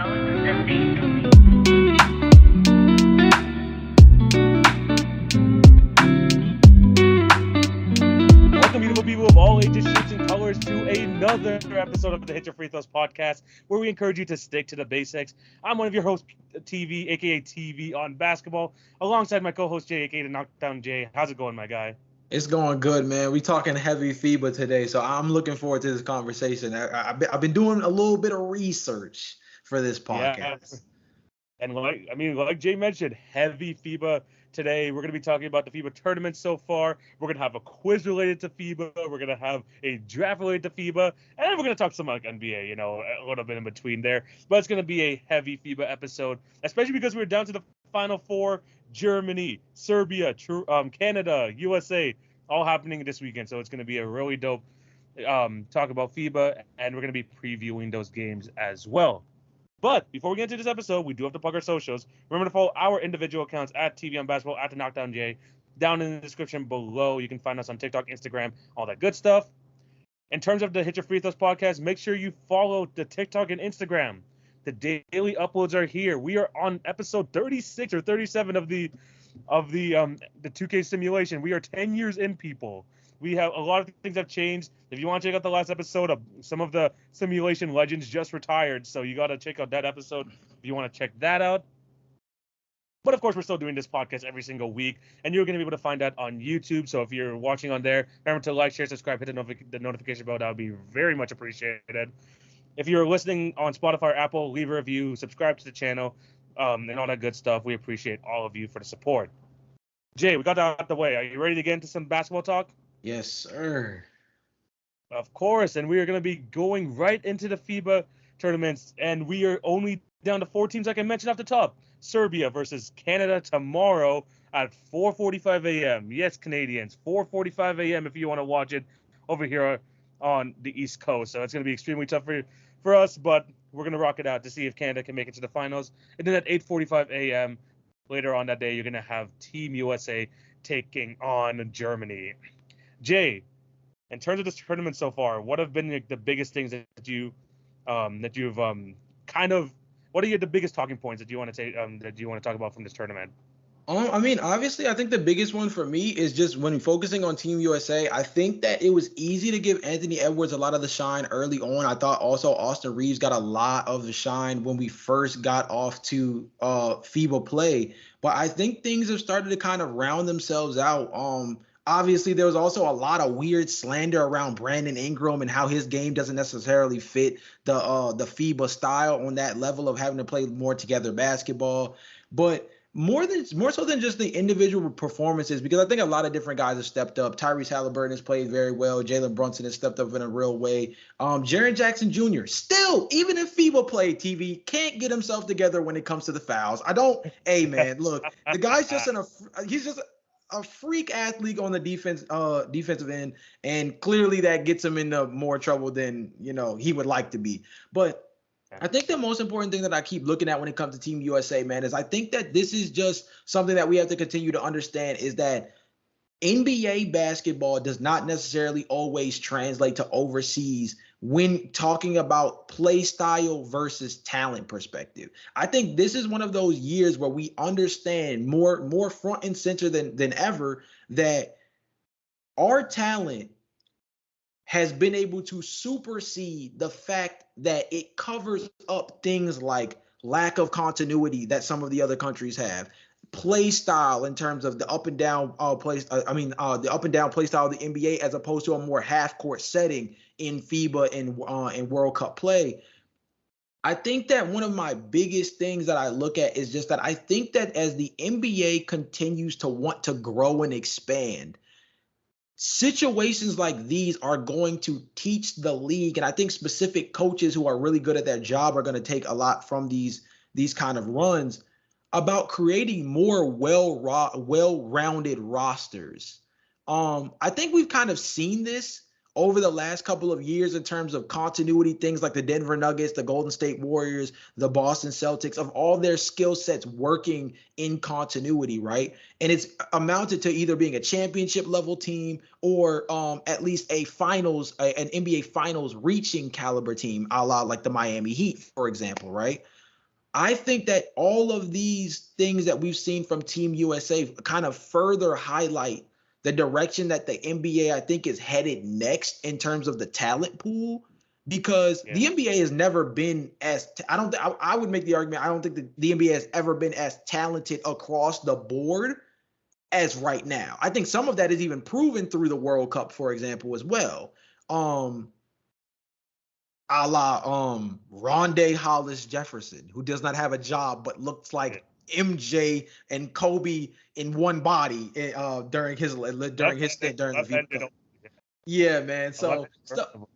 Welcome, beautiful people of all ages, shapes, and colors, to another episode of the Hit Your Free Throws podcast, where we encourage you to stick to the basics. I'm one of your hosts, TV, aka TV on basketball, alongside my co-host Jay, aka the Knockdown Jay. How's it going, my guy? It's going good, man. We talking heavy FIBA today, so I'm looking forward to this conversation. I've been doing a little bit of research for this podcast. Yeah. And like Jay mentioned, heavy FIBA today. We're going to be talking about the FIBA tournament so far. We're going to have a quiz related to FIBA. We're going to have a draft related to FIBA. And we're going to talk some like NBA, a little bit in between there. But it's going to be a heavy FIBA episode, especially because we're down to the Final Four. Germany, Serbia, Canada, USA, all happening this weekend. So it's going to be a really dope talk about FIBA. And we're going to be previewing those games as well. But before we get into this episode, we do have to plug our socials. Remember to follow our individual accounts at TV on Basketball, at the Knockdown J. Down in the description below, you can find us on TikTok, Instagram, all that good stuff. In terms of the Hit Your Free Throws podcast, make sure you follow the TikTok and Instagram. The daily uploads are here. We are on episode 36 or 37 of the 2K simulation. We are 10 years in, people. We have a lot of things have changed. If you want to check out the last episode, some of the simulation legends just retired, so you got to check out that episode if you want to check that out. But of course, we're still doing this podcast every single week, and you're going to be able to find that on YouTube. So if you're watching on there, remember to like, share, subscribe, hit the notification bell. That would be very much appreciated. If you're listening on Spotify or Apple, leave a review, subscribe to the channel, and all that good stuff. We appreciate all of you for the support. Jay, we got that out of the way. Are you ready to get into some basketball talk? Yes, sir. Of course, and we are going to be going right into the FIBA tournaments, and we are only down to 4 teams like I mentioned off the top. Serbia versus Canada tomorrow at 4:45 a.m. Yes, Canadians, 4:45 a.m. if you want to watch it over here on the East Coast. So it's going to be extremely tough for us, but we're going to rock it out to see if Canada can make it to the finals. And then at 8:45 a.m. later on that day, you're going to have Team USA taking on Germany. Jay, in terms of this tournament so far, what have been the biggest things what are the biggest talking points that you want to talk about from this tournament? Obviously, I think the biggest one for me is just when focusing on Team USA, I think that it was easy to give Anthony Edwards a lot of the shine early on. I thought also Austin Reeves got a lot of the shine when we first got off to FIBA play. But I think things have started to kind of round themselves out. Obviously, there was also a lot of weird slander around Brandon Ingram and how his game doesn't necessarily fit the FIBA style on that level of having to play more together basketball. But more so than just the individual performances, because I think a lot of different guys have stepped up. Tyrese Halliburton has played very well. Jalen Brunson has stepped up in a real way. Jaren Jackson Jr. still, even in FIBA play, TV can't get himself together when it comes to the fouls. Hey man, look, the guy's just he's just a freak athlete on the defensive end, and clearly that gets him into more trouble than he would like to be. But I think the most important thing that I keep looking at when it comes to Team USA, man, is I think that this is just something that we have to continue to understand, is that NBA basketball does not necessarily always translate to overseas when talking about play style versus talent perspective. I think this is one of those years where we understand more front and center than ever that our talent has been able to supersede the fact that it covers up things like lack of continuity that some of the other countries have. Play style in terms of the up and down the up and down play style of the NBA, as opposed to a more half court setting in FIBA and World Cup play. I think that one of my biggest things that I look at is just that I think that as the NBA continues to want to grow and expand, situations like these are going to teach the league, and I think specific coaches who are really good at that job are going to take a lot from these kind of runs, about creating more well-rounded rosters. I think we've kind of seen this over the last couple of years in terms of continuity, things like the Denver Nuggets, the Golden State Warriors, the Boston Celtics, of all their skill sets working in continuity, right? And it's amounted to either being a championship level team or at least an NBA finals reaching caliber team, a la like the Miami Heat, for example, right? I think that all of these things that we've seen from Team USA kind of further highlight the direction that the NBA, I think, is headed next in terms of the talent pool. Because the NBA has never been I would make the argument, I don't think the NBA has ever been as talented across the board as right now. I think some of that is even proven through the World Cup, for example, as well. A la Rondé Hollis Jefferson, who does not have a job but looks like MJ and Kobe in one body during his stint during the FIBA Cup. Yeah, man. So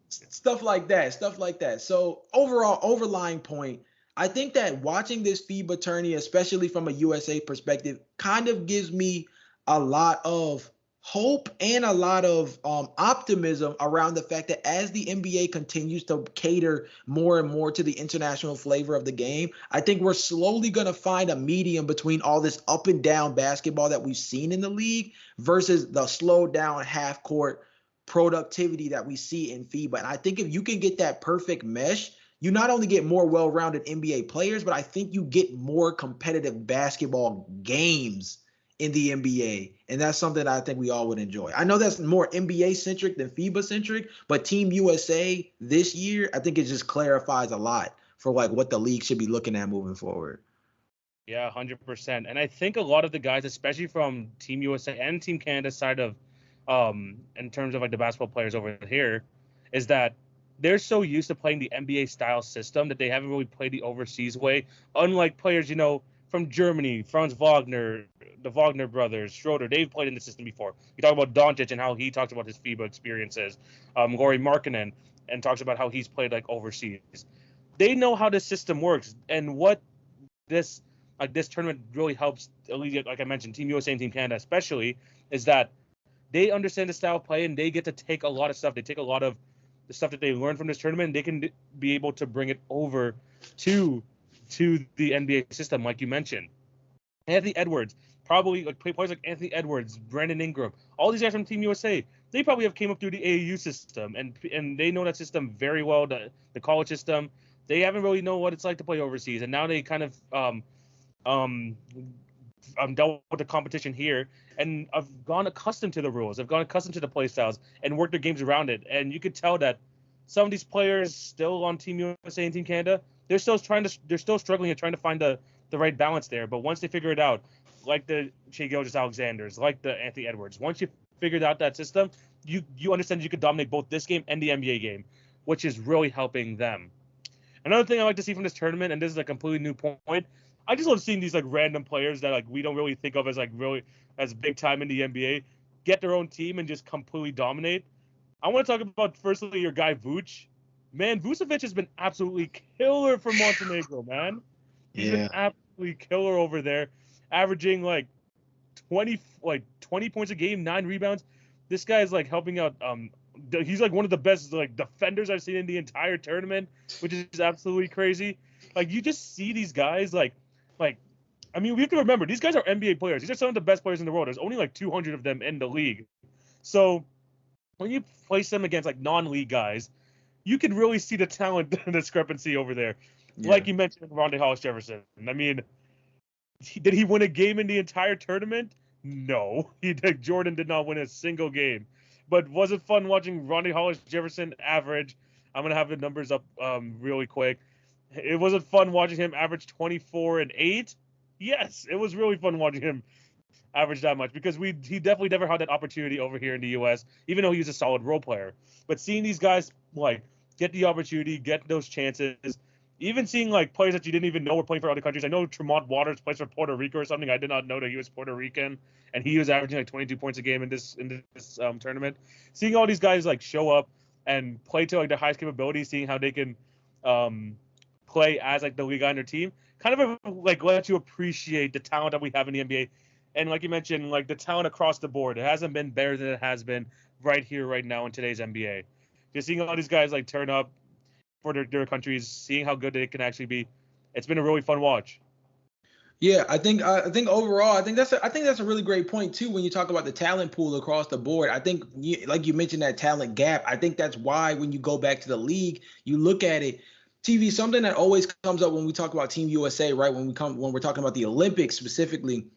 stuff like that. So overall, overlying point, I think that watching this FIBA tourney, especially from a USA perspective, kind of gives me a lot of hope and a lot of optimism around the fact that as the NBA continues to cater more and more to the international flavor of the game, I think we're slowly going to find a medium between all this up and down basketball that we've seen in the league versus the slowed down half court productivity that we see in FIBA. And I think if you can get that perfect mesh, you not only get more well-rounded NBA players, but I think you get more competitive basketball games in the NBA. And that's something I think we all would enjoy. I know that's more NBA-centric than FIBA-centric, but Team USA this year, I think it just clarifies a lot for like what the league should be looking at moving forward. Yeah, 100%. And I think a lot of the guys, especially from Team USA and Team Canada side of, in terms of like the basketball players over here, is that they're so used to playing the NBA style system that they haven't really played the overseas way. Unlike players, from Germany, Franz Wagner, the Wagner brothers, Schroeder, they've played in the system before. You talk about Doncic and how he talks about his FIBA experiences. Lauri Markkanen and talks about how he's played like overseas. They know how the system works, and what this tournament really helps, at least like I mentioned, Team USA and Team Canada especially, is that they understand the style of play and they get to take a lot of stuff. They take a lot of the stuff that they learned from this tournament, and they can be able to bring it over to the NBA system, like you mentioned. Anthony Edwards, probably like players like Anthony Edwards, Brandon Ingram, all these guys from Team USA, they probably have came up through the AAU system, and they know that system very well, the college system. They haven't really know what it's like to play overseas, and now they kind of dealt with the competition here, and I've gone accustomed to the rules. I've gone accustomed to the play styles and worked their games around it. And you could tell that some of these players still on Team USA and Team Canada, they're still struggling and trying to find the right balance there. But once they figure it out, like the Shai Gilgeous-Alexanders, like the Anthony Edwards, once you figured out that system, you understand you could dominate both this game and the NBA game, which is really helping them. Another thing I like to see from this tournament, and this is a completely new point, I just love seeing these like random players that like we don't really think of as like really as big time in the NBA get their own team and just completely dominate. I want to talk about firstly your guy Vuce. Man, Vucevic has been absolutely killer for Montenegro, man. He's been absolutely killer over there, averaging like 20 points a game, 9 rebounds. This guy is like helping out. He's like one of the best like defenders I've seen in the entire tournament, which is absolutely crazy. Like you just see these guys like I mean, we have to remember these guys are NBA players. These are some of the best players in the world. There's only like 200 of them in the league. So when you place them against like non-league guys, you can really see the talent discrepancy over there. Yeah. Like you mentioned, Rondé Hollis Jefferson. I mean, did he win a game in the entire tournament? No, Jordan did not win a single game. But was it fun watching Rondé Hollis Jefferson average? I'm gonna have the numbers up really quick. It wasn't fun watching him average 24 and 8. Yes, it was really fun watching him average that much because he definitely never had that opportunity over here in the U.S., even though he was a solid role player. But seeing these guys like get the opportunity, get those chances, even seeing like players that you didn't even know were playing for other countries. I know Tremont Waters plays for Puerto Rico or something. I did not know that he was Puerto Rican, and he was averaging like 22 points a game in this tournament. Seeing all these guys like show up and play to like their highest capability, seeing how they can play as like the league guy on their team, kind of like lets you appreciate the talent that we have in the NBA. And like you mentioned, like the talent across the board, it hasn't been better than it has been right here, right now in today's NBA. Just seeing all these guys like turn up for their countries, seeing how good they can actually be, it's been a really fun watch. Yeah, I think overall, I think that's a really great point too. When you talk about the talent pool across the board, I think like you mentioned that talent gap. I think that's why when you go back to the league, you look at it. TV, something that always comes up when we talk about Team USA, right? When we're talking about the Olympics specifically,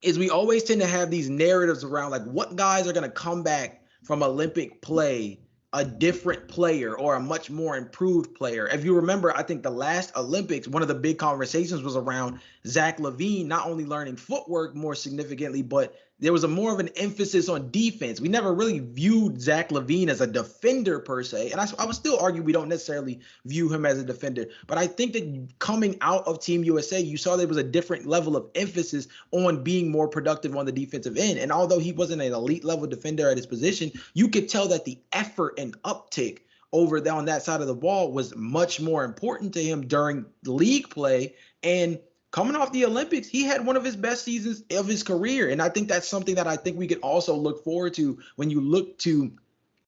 is we always tend to have these narratives around like what guys are going to come back from Olympic play a different player or a much more improved player. If you remember, I think the last Olympics, one of the big conversations was around Zach LaVine not only learning footwork more significantly, but there was a more of an emphasis on defense. We never really viewed Zach LaVine as a defender per se. And I would still argue we don't necessarily view him as a defender. But I think that coming out of Team USA, you saw there was a different level of emphasis on being more productive on the defensive end. And although he wasn't an elite level defender at his position, you could tell that the effort and uptick over there on that side of the ball was much more important to him during league play. And coming off the Olympics, he had one of his best seasons of his career. And I think that's something that I think we could also look forward to when you look to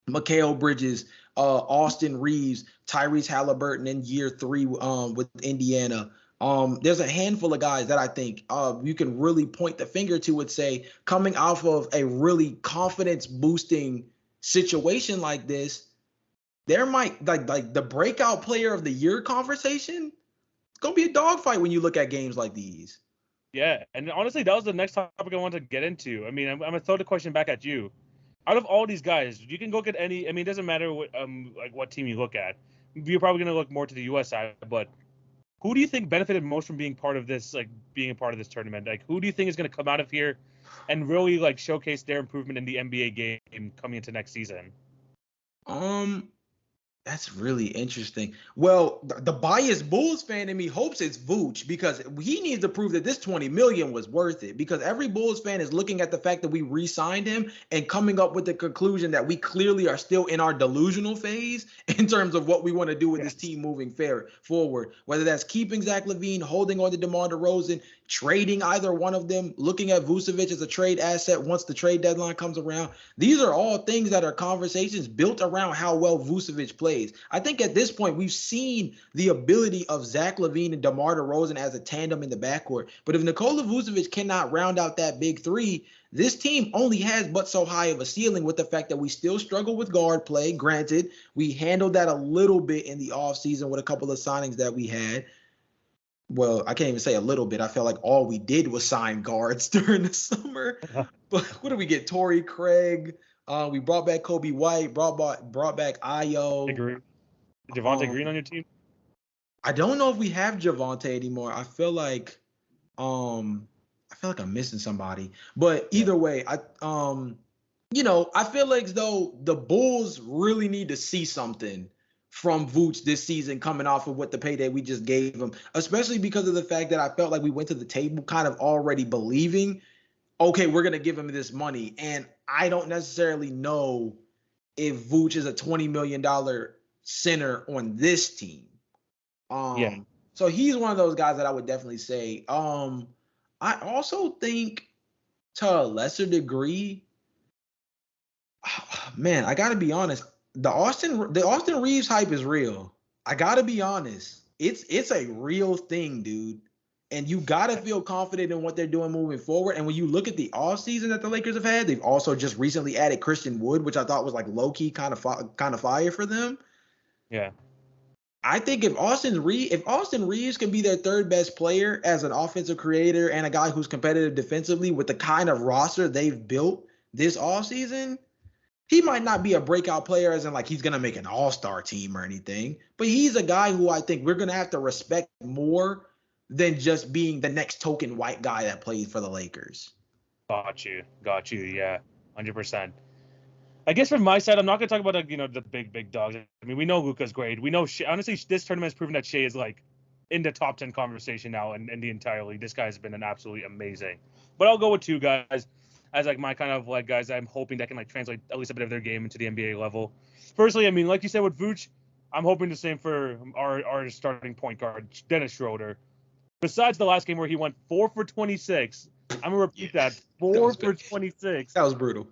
Mikal Bridges, Austin Reeves, Tyrese Halliburton in year 3 with Indiana. There's a handful of guys that I think you can really point the finger to and say, coming off of a really confidence boosting situation like this, there might like the breakout player of the year conversation. It's going to be a dogfight when you look at games like these. Yeah, and honestly, that was the next topic I wanted to get into. I mean, I'm going to throw the question back at you. Out of all these guys, you can look at any. I mean, it doesn't matter what team you look at. You're probably going to look more to the U.S. side, but who do you think benefited most from being part of this, like being a part of this tournament? Like, who do you think is going to come out of here and really like showcase their improvement in the NBA game coming into next season? That's really interesting. Well, the biased Bulls fan in me hopes it's Vooch because he needs to prove that this $20 million was worth it, because every Bulls fan is looking at the fact that we re-signed him and coming up with the conclusion that we clearly are still in our delusional phase in terms of what we want to do with this team moving forward, whether that's keeping Zach LaVine, holding on to DeMar DeRozan, trading either one of them, looking at Vucevic as a trade asset once the trade deadline comes around. These are all things that are conversations built around how well Vucevic plays. I think at this point, we've seen the ability of Zach LaVine and DeMar DeRozan as a tandem in the backcourt. But if Nikola Vucevic cannot round out that big three, this team only has but so high of a ceiling, with the fact that we still struggle with guard play. Granted, we handled that a little bit in the offseason with a couple of signings that we had. Well, I can't even say a little bit. I felt like all we did was sign guards during the summer. But what did we get? Torrey Craig. We brought back Kobe White, brought back Ayo. Javonte Green on your team? I don't know if we have Javonte anymore. I feel like I'm missing somebody. But either way, I feel like as though the Bulls really need to see something from Vooch this season, coming off of what the payday we just gave him, especially because of the fact that I felt like we went to the table kind of already believing, okay, we're going to give him this money. And I don't necessarily know if Vooch is a $20 million center on this team. So he's one of those guys that I would definitely say. I also think to a lesser degree, man, I got to be honest, the Austin Reeves hype is real. I got to be honest. It's a real thing, dude. And you got to feel confident in what they're doing moving forward. And when you look at the offseason that the Lakers have had, they've also just recently added Christian Wood, which I thought was like low-key kind of fire for them. Yeah. I think if Austin Reeves can be their third best player as an offensive creator and a guy who's competitive defensively with the kind of roster they've built this offseason, he might not be a breakout player as in like he's going to make an all-star team or anything, but he's a guy who I think we're going to have to respect more than just being the next token white guy that plays for the Lakers. Got you. Yeah, 100%. I guess from my side, I'm not going to talk about the big dogs. I mean, we know Luka's great. We know honestly, this tournament has proven that Shea is like in the top 10 conversation now in the entire league. This guy's been an absolutely amazing. But I'll go with two guys as like my kind of like guys I'm hoping that can like translate at least a bit of their game into the NBA level. Firstly, I mean, like you said with Vooch, I'm hoping the same for our starting point guard, Dennis Schroeder. Besides the last game where he went 4 for 26, I'm going to repeat that. 4 for 26. That was brutal.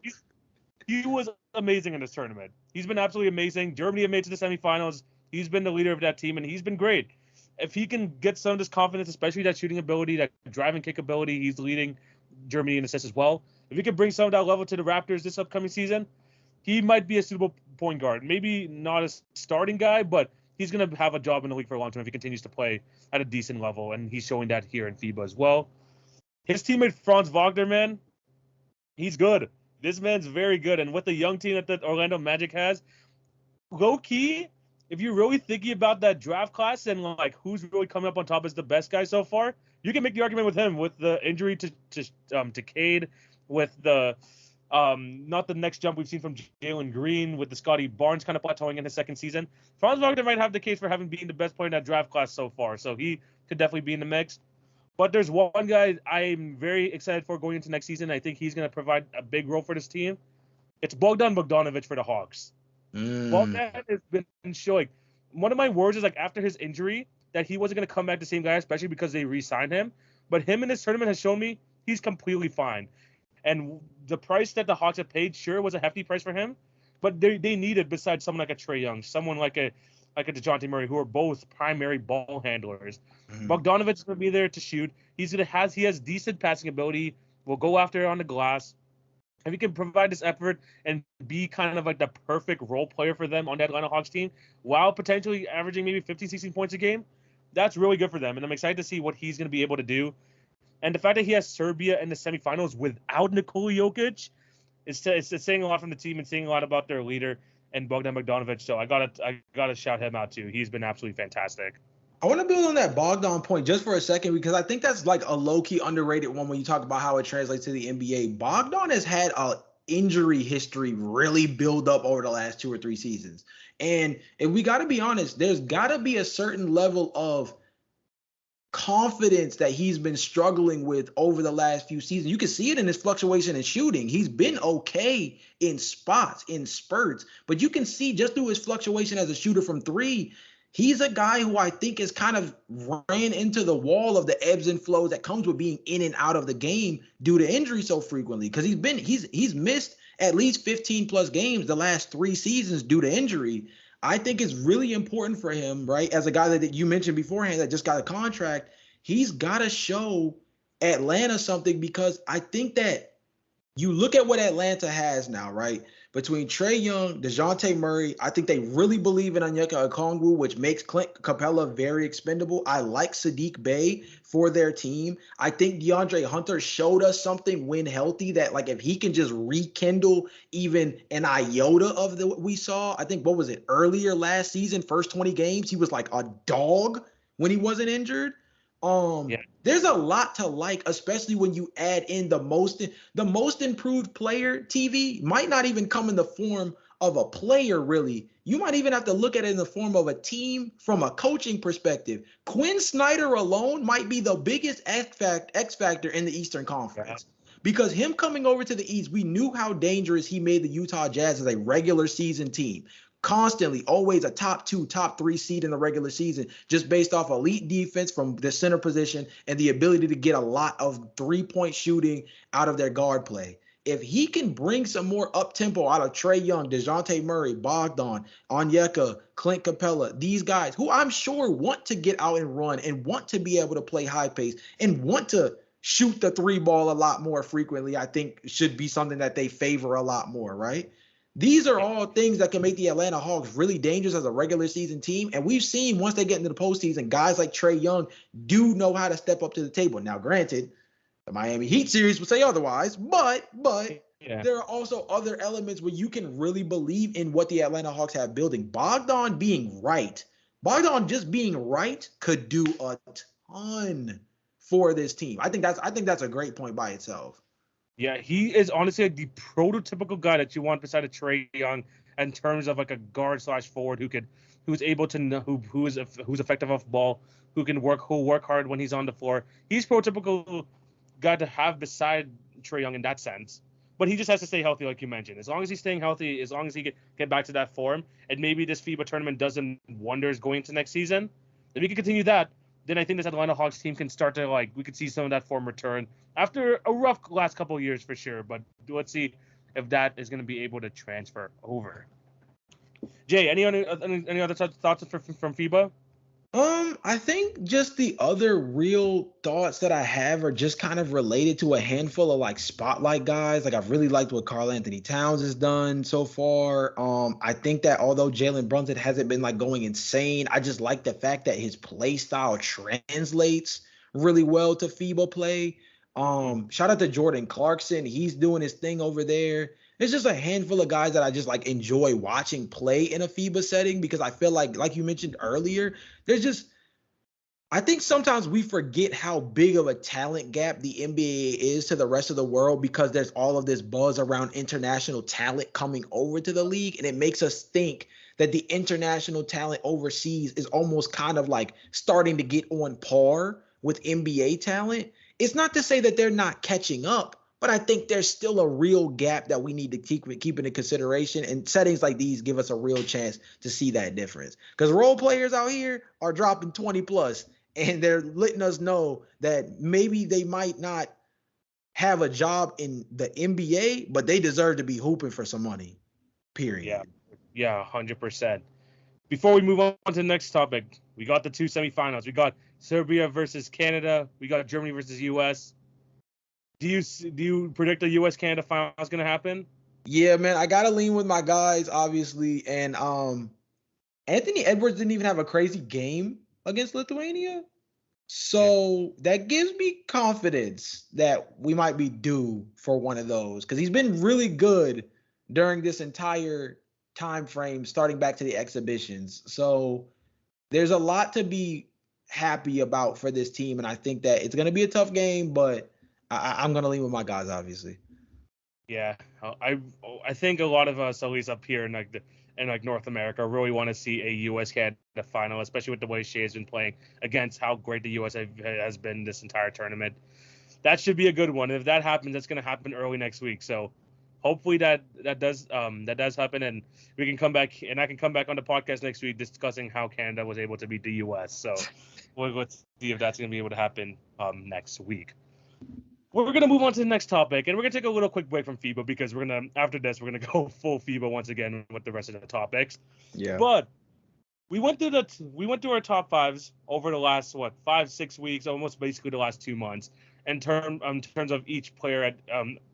He was amazing in this tournament. He's been absolutely amazing. Germany made it to the semifinals. He's been the leader of that team, and he's been great. If he can get some of this confidence, especially that shooting ability, that driving capability, he's leading Germany in assists as well. If he can bring some of that level to the Raptors this upcoming season, he might be a suitable point guard. Maybe not a starting guy, but he's going to have a job in the league for a long time if he continues to play at a decent level, and he's showing that here in FIBA as well. His teammate Franz Wagner, man, he's good. This man's very good, and with the young team that the Orlando Magic has, low key, if you're really thinking about that draft class and like who's really coming up on top as the best guy so far, you can make the argument with him with the injury to Cade, with the not the next jump we've seen from Jalen Green, with the Scotty Barnes kind of plateauing in his second season. Franz Wagner might have the case for having been the best player in that draft class so far, so he could definitely be in the mix. But there's one guy I'm very excited for going into next season. I think he's going to provide a big role for this team. It's Bogdan Bogdanovic for the Hawks. Bogdan has been showing. One of my worries is like after his injury that he wasn't going to come back the same guy, especially because they re-signed him. But him in this tournament has shown me he's completely fine. And the price that the Hawks have paid, sure, was a hefty price for him. But they needed, besides someone like a Trae Young, someone like a DeJounte Murray, who are both primary ball handlers. Bogdanovic's going to be there to shoot. He has decent passing ability. Will go after it on the glass. If he can provide this effort and be kind of like the perfect role player for them on the Atlanta Hawks team, while potentially averaging maybe 15, 16 points a game, that's really good for them. And I'm excited to see what he's going to be able to do. And the fact that he has Serbia in the semifinals without Nikola Jokic, it's saying a lot from the team and saying a lot about their leader and Bogdan Bogdanovic. So I gotta shout him out too. He's been absolutely fantastic. I want to build on that Bogdan point just for a second because I think that's like a low-key underrated one when you talk about how it translates to the NBA. Bogdan has had a injury history really build up over the last 2 or 3 seasons. And if we got to be honest, there's got to be a certain level of confidence that he's been struggling with over the last few seasons. You can see it in his fluctuation in shooting. He's been okay in spots, in spurts, but you can see just through his fluctuation as a shooter from 3, he's a guy who I think has kind of ran into the wall of the ebbs and flows that comes with being in and out of the game due to injury so frequently. Because he's missed at least 15 plus games the last 3 seasons due to injury. I think it's really important for him, right? As a guy that you mentioned beforehand that just got a contract, he's got to show Atlanta something because I think that you look at what Atlanta has now, right? Between Trae Young, DeJounte Murray, I think they really believe in Onyeka Okongwu, which makes Clint Capella very expendable. I like Sadiq Bey for their team. I think DeAndre Hunter showed us something when healthy that, like, if he can just rekindle even an iota of what we saw, I think, what was it, earlier last season, first 20 games, he was like a dog when he wasn't injured. There's a lot to like, especially when you add in the most improved player. TV might not even come in the form of a player, really. You might even have to look at it in the form of a team from a coaching perspective. Quinn Snyder alone might be the biggest X factor in the Eastern Conference. Because him coming over to the East, we knew how dangerous he made the Utah Jazz as a regular season team. Constantly, always a top 2, top 3 seed in the regular season, just based off elite defense from the center position and the ability to get a lot of 3-point shooting out of their guard play. If he can bring some more up-tempo out of Trae Young, DeJounte Murray, Bogdan, Onyeka, Clint Capella, these guys who I'm sure want to get out and run and want to be able to play high pace and want to shoot the 3 ball a lot more frequently, I think should be something that they favor a lot more, right? These are all things that can make the Atlanta Hawks really dangerous as a regular season team. And we've seen once they get into the postseason, guys like Trae Young do know how to step up to the table. Now, granted, the Miami Heat series would say otherwise, but there are also other elements where you can really believe in what the Atlanta Hawks have building. Bogdan just being right could do a ton for this team. I think that's a great point by itself. Yeah, he is honestly like the prototypical guy that you want beside a Trae Young in terms of like a guard/forward who's able to know who's effective off ball, who'll work hard when he's on the floor. He's prototypical guy to have beside Trae Young in that sense. But he just has to stay healthy, like you mentioned. As long as he's staying healthy, as long as he can get back to that form, and maybe this FIBA tournament does him wonders going into next season, if he can continue that, then I think this Atlanta Hawks team can start to, we could see some of that form return after a rough last couple of years for sure. But let's see if that is going to be able to transfer over. Jay, any other thoughts from FIBA? I think just the other real thoughts that I have are just kind of related to a handful of like spotlight guys. Like I've really liked what Karl Anthony Towns has done so far. I think that although Jalen Brunson hasn't been like going insane, I just like the fact that his play style translates really well to FIBA play. Shout out to Jordan Clarkson. He's doing his thing over there. There's just a handful of guys that I just like enjoy watching play in a FIBA setting because I feel like you mentioned earlier, there's just I think sometimes we forget how big of a talent gap the NBA is to the rest of the world because there's all of this buzz around international talent coming over to the league. And it makes us think that the international talent overseas is almost kind of like starting to get on par with NBA talent. It's not to say that they're not catching up, but I think there's still a real gap that we need to keep into consideration. And settings like these give us a real chance to see that difference. Because role players out here are dropping 20 plus, and they're letting us know that maybe they might not have a job in the NBA, but they deserve to be hooping for some money. Period. Yeah, 100%. Before we move on to the next topic, we got the two semifinals. We got Serbia versus Canada. We got Germany versus US. Do you predict the US-Canada final is going to happen? Yeah, man, I gotta lean with my guys, obviously. And Anthony Edwards didn't even have a crazy game against Lithuania. So that gives me confidence that we might be due for one of those because he's been really good during this entire time frame, starting back to the exhibitions. So there's a lot to be happy about for this team, and I think that it's going to be a tough game, but I'm going to lean with my guys, obviously. Yeah, I think a lot of us, at least up here in North America, really want to see a US-Canada final, especially with the way Shea has been playing against how great the US has been this entire tournament. That should be a good one. If that happens, that's going to happen early next week. So hopefully that does happen, and we can come back, and I can come back on the podcast next week discussing how Canada was able to beat the US. So let's see if that's going to be able to happen next week. We're going to move on to the next topic, and we're going to take a little quick break from FIBA because after this, we're going to go full FIBA once again with the rest of the topics. Yeah. But we went through our top fives over the last 5-6 weeks, almost basically the last 2 months, in terms of each player at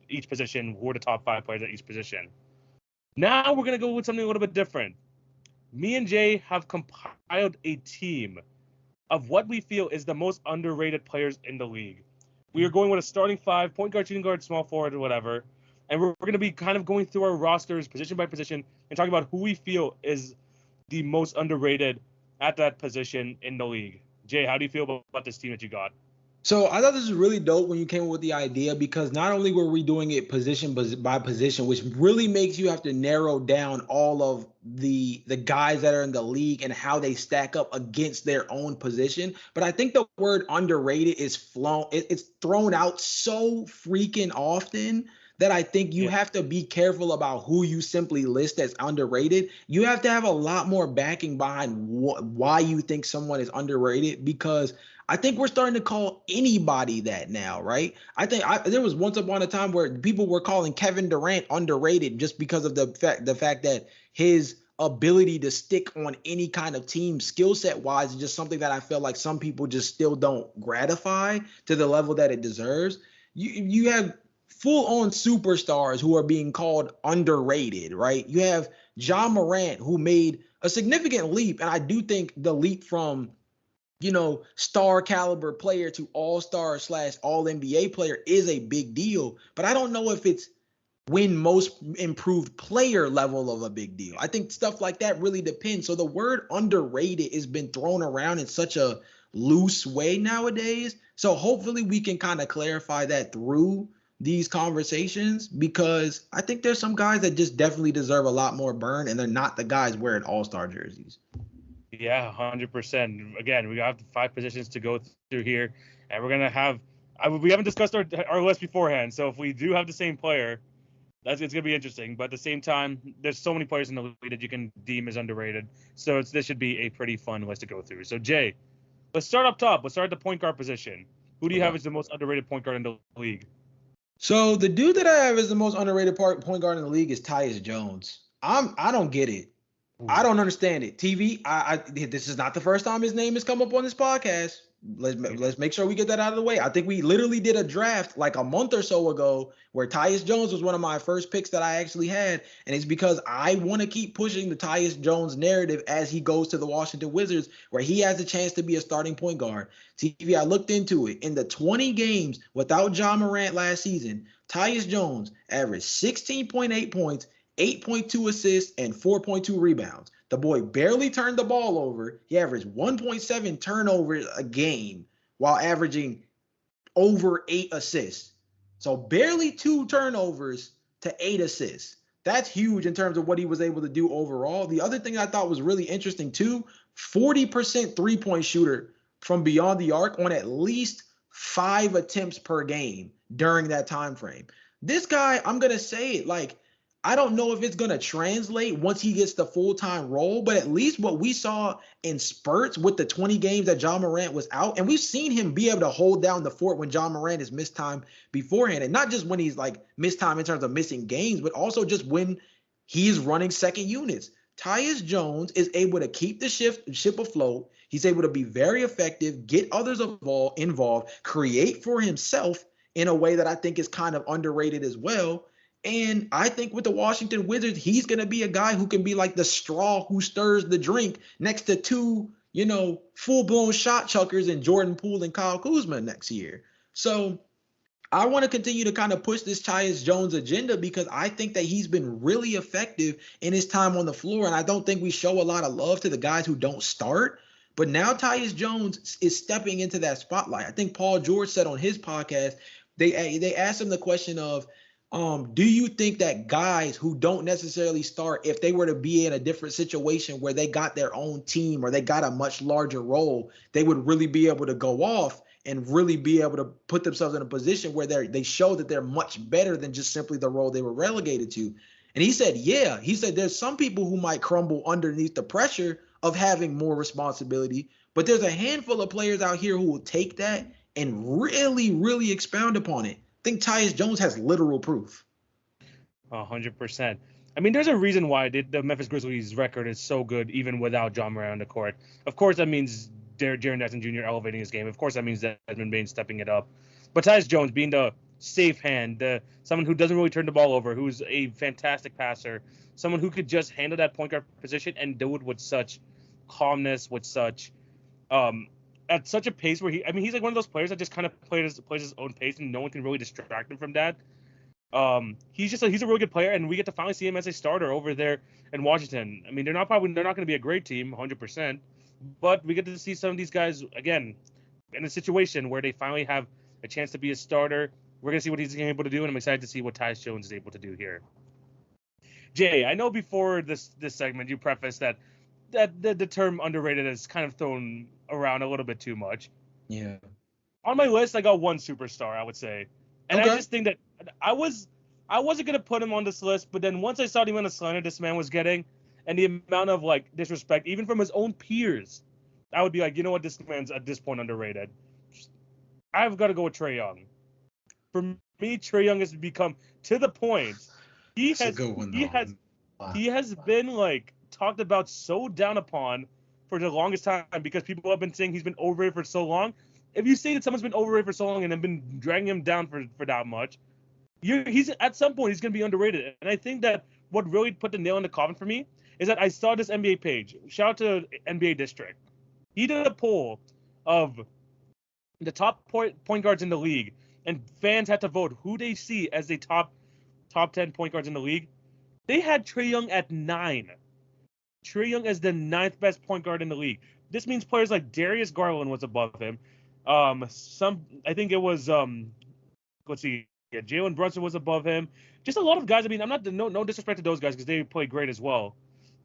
each position, who are the top 5 players at each position. Now we're going to go with something a little bit different. Me and Jay have compiled a team of what we feel is the most underrated players in the league. We are going with a starting 5, point guard, shooting guard, small forward, or whatever. And we're going to be kind of going through our rosters position by position and talking about who we feel is the most underrated at that position in the league. Jay, how do you feel about this team that you got? So I thought this was really dope when you came up with the idea because not only were we doing it position by position, which really makes you have to narrow down all of the guys that are in the league and how they stack up against their own position. But I think the word underrated is it's thrown out so freaking often that I think you have to be careful about who you simply list as underrated. You have to have a lot more backing behind why you think someone is underrated because I think we're starting to call anybody that now, right? I think there was once upon a time where people were calling Kevin Durant underrated just because of the fact that his ability to stick on any kind of team skill set wise is just something that I feel like some people just still don't gratify to the level that it deserves. You have full-on superstars who are being called underrated, right? You have Ja Morant, who made a significant leap, and I do think the leap from star caliber player to all-star / all NBA player is a big deal, but I don't know if it's win most improved player level of a big deal. I think stuff like that really depends. So the word underrated has been thrown around in such a loose way nowadays. So hopefully we can kind of clarify that through these conversations because I think there's some guys that just definitely deserve a lot more burn and they're not the guys wearing all-star jerseys. Yeah, 100%. Again, we have 5 positions to go through here, and we're going to have we haven't discussed our list beforehand, so if we do have the same player, it's going to be interesting. But at the same time, there's so many players in the league that you can deem as underrated, so this should be a pretty fun list to go through. So, Jay, let's start up top. Let's start at the point guard position. Who do you have as the most underrated point guard in the league? So the dude that I have as the most underrated point guard in the league is Tyus Jones. I don't get it. I don't understand it. TV, this is not the first time his name has come up on this podcast. Let's make sure we get that out of the way. I think we literally did a draft like a month or so ago where Tyus Jones was one of my first picks that I actually had. And it's because I want to keep pushing the Tyus Jones narrative as he goes to the Washington Wizards, where he has a chance to be a starting point guard. TV, I looked into it. In the 20 games without Ja Morant last season, Tyus Jones averaged 16.8 points, 8.2 assists, and 4.2 rebounds. The boy barely turned the ball over. He averaged 1.7 turnovers a game while averaging over 8 assists. So barely 2 turnovers to 8 assists. That's huge in terms of what he was able to do overall. The other thing I thought was really interesting too, 40% three-point shooter from beyond the arc on at least 5 attempts per game during that time frame. This guy, I'm going to say it, like, I don't know if it's going to translate once he gets the full-time role, but at least what we saw in spurts with the 20 games that Ja Morant was out, and we've seen him be able to hold down the fort when Ja Morant has missed time beforehand, and not just when he's like missed time in terms of missing games, but also just when he's running second units. Tyus Jones is able to keep the ship afloat. He's able to be very effective, get others involved, create for himself in a way that I think is kind of underrated as well. And I think with the Washington Wizards, he's going to be a guy who can be like the straw who stirs the drink next to 2, full-blown shot chuckers in Jordan Poole and Kyle Kuzma next year. So I want to continue to kind of push this Tyus Jones agenda because I think that he's been really effective in his time on the floor. And I don't think we show a lot of love to the guys who don't start. But now Tyus Jones is stepping into that spotlight. I think Paul George said on his podcast, they asked him the question of, do you think that guys who don't necessarily start, if they were to be in a different situation where they got their own team or they got a much larger role, they would really be able to go off and really be able to put themselves in a position where they show that they're much better than just simply the role they were relegated to? And he said, yeah, he said there's some people who might crumble underneath the pressure of having more responsibility, but there's a handful of players out here who will take that and really, really expound upon it. I think Tyus Jones has literal proof. 100%. I mean, there's a reason why the Memphis Grizzlies record is so good even without Ja Morant on the court. Of course, that means Jaren Jackson Jr. elevating his game. Of course, that means Desmond Bane stepping it up. But Tyus Jones being the safe hand, someone who doesn't really turn the ball over, who's a fantastic passer, someone who could just handle that point guard position and do it with such calmness, with such at such a pace where he's like one of those players that just kind of plays his own pace and no one can really distract him from that. He's a really good player, and we get to finally see him as a starter over there in Washington. I mean, they're not going to be a great team, 100%, but we get to see some of these guys again in a situation where they finally have a chance to be a starter. We're gonna see what he's able to do, and I'm excited to see what Tyus Jones is able to do here. Jay, I know before this segment you prefaced that the term underrated is kind of thrown around a little bit too much. Yeah. On my list, I got one superstar, I would say. And okay. I just think that I wasn't going to put him on this list, but then once I saw the amount of slander this man was getting and the amount of like disrespect, even from his own peers, I would be like, you know what, this man's at this point underrated. I've got to go with Trae Young. For me, Trae Young has become to the point he has been like talked about so down upon for the longest time because people have been saying he's been overrated for so long. If you say that someone's been overrated for so long and have been dragging him down for that much, he's at some point he's going to be underrated. And I think that what really put the nail in the coffin for me is that I saw this NBA page. Shout out to NBA District. He did a poll of the top point guards in the league, and fans had to vote who they see as the top 10 point guards in the league. They had Trae Young at 9. Trae Young as the 9th best point guard in the league. This means players like Darius Garland was above him. I think it was Jalen Brunson was above him. Just a lot of guys. I mean, I'm not no disrespect to those guys because they play great as well.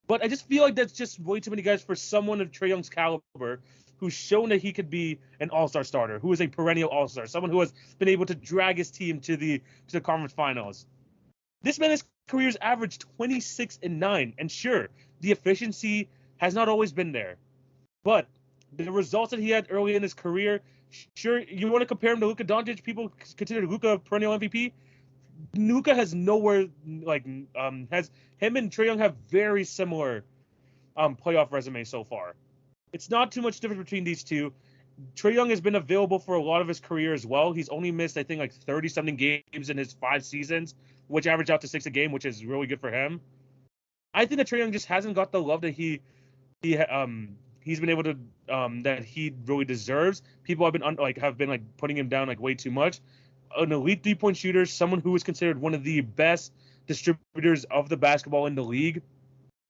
But I just feel like that's just way too many guys for someone of Trae Young's caliber who's shown that he could be an all-star starter, who is a perennial all-star, someone who has been able to drag his team to the conference finals. This man, his career's averaged 26-9, and sure, the efficiency has not always been there, but the results that he had early in his career, sure, you want to compare him to Luka Doncic? People consider Luka a perennial MVP. Luka has nowhere has him and Trae Young have very similar playoff resume so far. It's not too much difference between these two. Trae Young has been available for a lot of his career as well. He's only missed, I think, like 30-something games in his 5 seasons, which averaged out to 6 a game, which is really good for him. I think that Trae Young just hasn't got the love that he's been able to that he really deserves. People have been putting him down way too much. An elite 3-point shooter, someone who is considered one of the best distributors of the basketball in the league.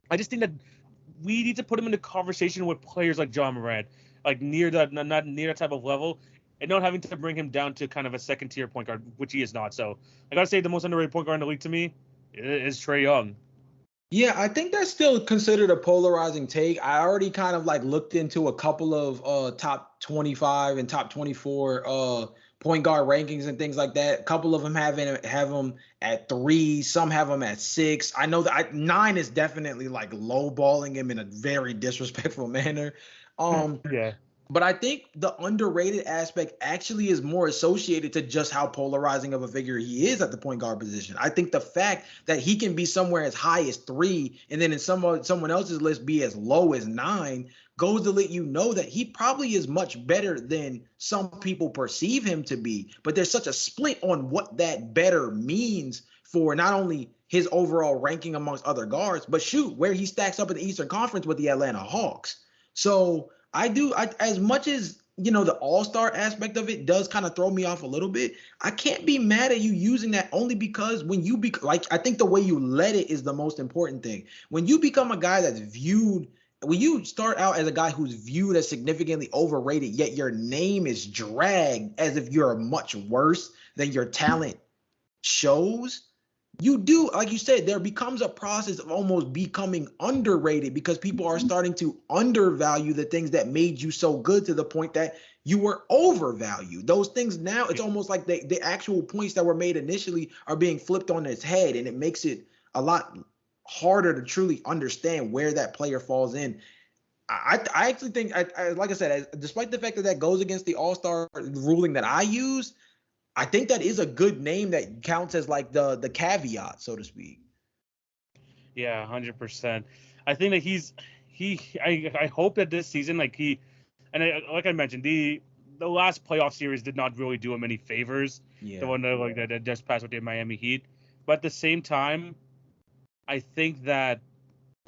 I just think that we need to put him in the conversation with players like John Morant, not near that type of level, and not having to bring him down to kind of a second-tier point guard, which he is not. So I got to say the most underrated point guard in the league to me is Trae Young. Yeah, I think that's still considered a polarizing take. I already kind of looked into a couple of top 25 and top 24 point guard rankings and things like that. A couple of them have them at 3, some have them at 6. I know that 9 is definitely lowballing him in a very disrespectful manner. Yeah. But I think the underrated aspect actually is more associated to just how polarizing of a figure he is at the point guard position. I think the fact that he can be somewhere as high as 3 and then in someone else's list be as low as 9 goes to let you know that he probably is much better than some people perceive him to be. But there's such a split on what that better means for not only his overall ranking amongst other guards, but where he stacks up in the Eastern Conference with the Atlanta Hawks. So as much as, the all-star aspect of it does kind of throw me off a little bit, I can't be mad at you using that only because when you I think the way you let it is the most important thing. When you become a guy that's viewed, when you start out as a guy who's viewed as significantly overrated, yet your name is dragged as if you're much worse than your talent shows, you do, like you said, there becomes a process of almost becoming underrated because people are starting to undervalue the things that made you so good to the point that you were overvalued. Those things now, it's almost like the actual points that were made initially are being flipped on its head, and it makes it a lot harder to truly understand where that player falls in. I actually think, like I said, despite the fact that goes against the all-star ruling that I use, I think that is a good name that counts as the caveat, so to speak. Yeah, 100%. I think that I hope that this season, like I mentioned, the last playoff series did not really do him any favors. Yeah. The one that just passed with the Miami Heat. But at the same time, I think that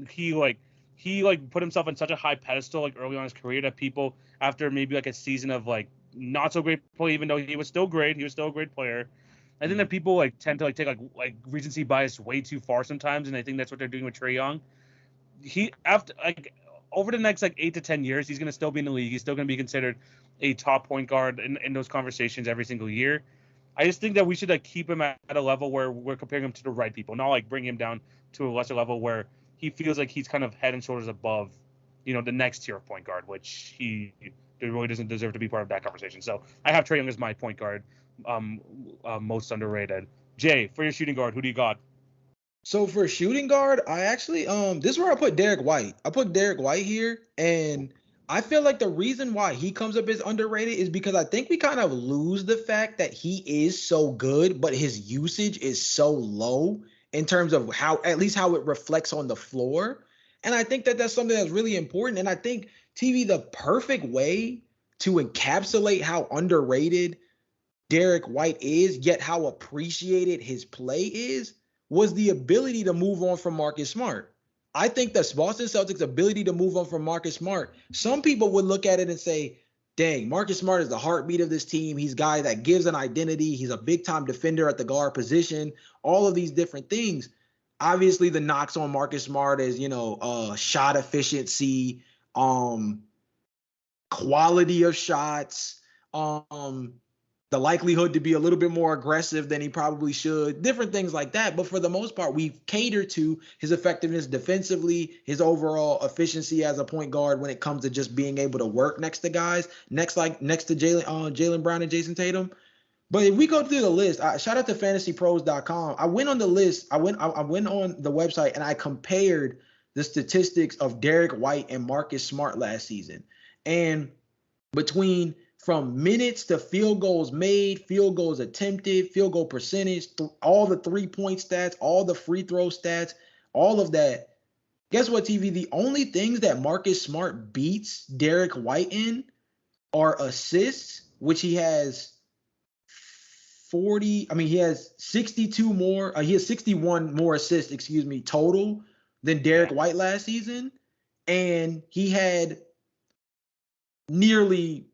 he put himself on such a high pedestal early on in his career that people, after maybe a season of not so great play, even though he was still great, he was still a great player. I think that people tend to take recency bias way too far sometimes, and I think that's what they're doing with Trae Young. He after over the next 8 to 10 years, he's gonna still be in the league. He's still gonna be considered a top point guard in those conversations every single year. I just think that we should keep him at a level where we're comparing him to the right people, not bring him down to a lesser level where he feels like he's kind of head and shoulders above, the next tier of point guard, which he really doesn't deserve to be part of that conversation. So I have Trae Young as my point guard, most underrated. Jay, for your shooting guard, who do you got? So for shooting guard, I actually this is where I put Derek White. I put Derek White here, and I feel like the reason why he comes up as underrated is because I think we kind of lose the fact that he is so good, but his usage is so low in terms of how it reflects on the floor. And I think that that's something that's really important. And I think TV, the perfect way to encapsulate how underrated Derek White is, yet how appreciated his play is, was the ability to move on from Marcus Smart. I think the Boston Celtics' ability to move on from Marcus Smart, some people would look at it and say, dang, Marcus Smart is the heartbeat of this team. He's a guy that gives an identity. He's a big-time defender at the guard position, all of these different things. Obviously, the knocks on Marcus Smart is, shot efficiency, quality of shots, the likelihood to be a little bit more aggressive than he probably should, different things like that. But for the most part, we've catered to his effectiveness defensively, his overall efficiency as a point guard when it comes to just being able to work next to guys, next to Jaylen Brown and Jason Tatum. But if we go through the list, shout out to fantasypros.com. I went on the list. I went on the website and I compared the statistics of Derek White and Marcus Smart last season. And from minutes to field goals made, field goals attempted, field goal percentage, all the 3-point stats, all the free throw stats, all of that, Guess what, TV? The only things that Marcus Smart beats Derek White in are assists, which he has 40. I mean, he has 62 more. He has 61 more assists, excuse me, total than Derek Yeah. White last season. And he had nearly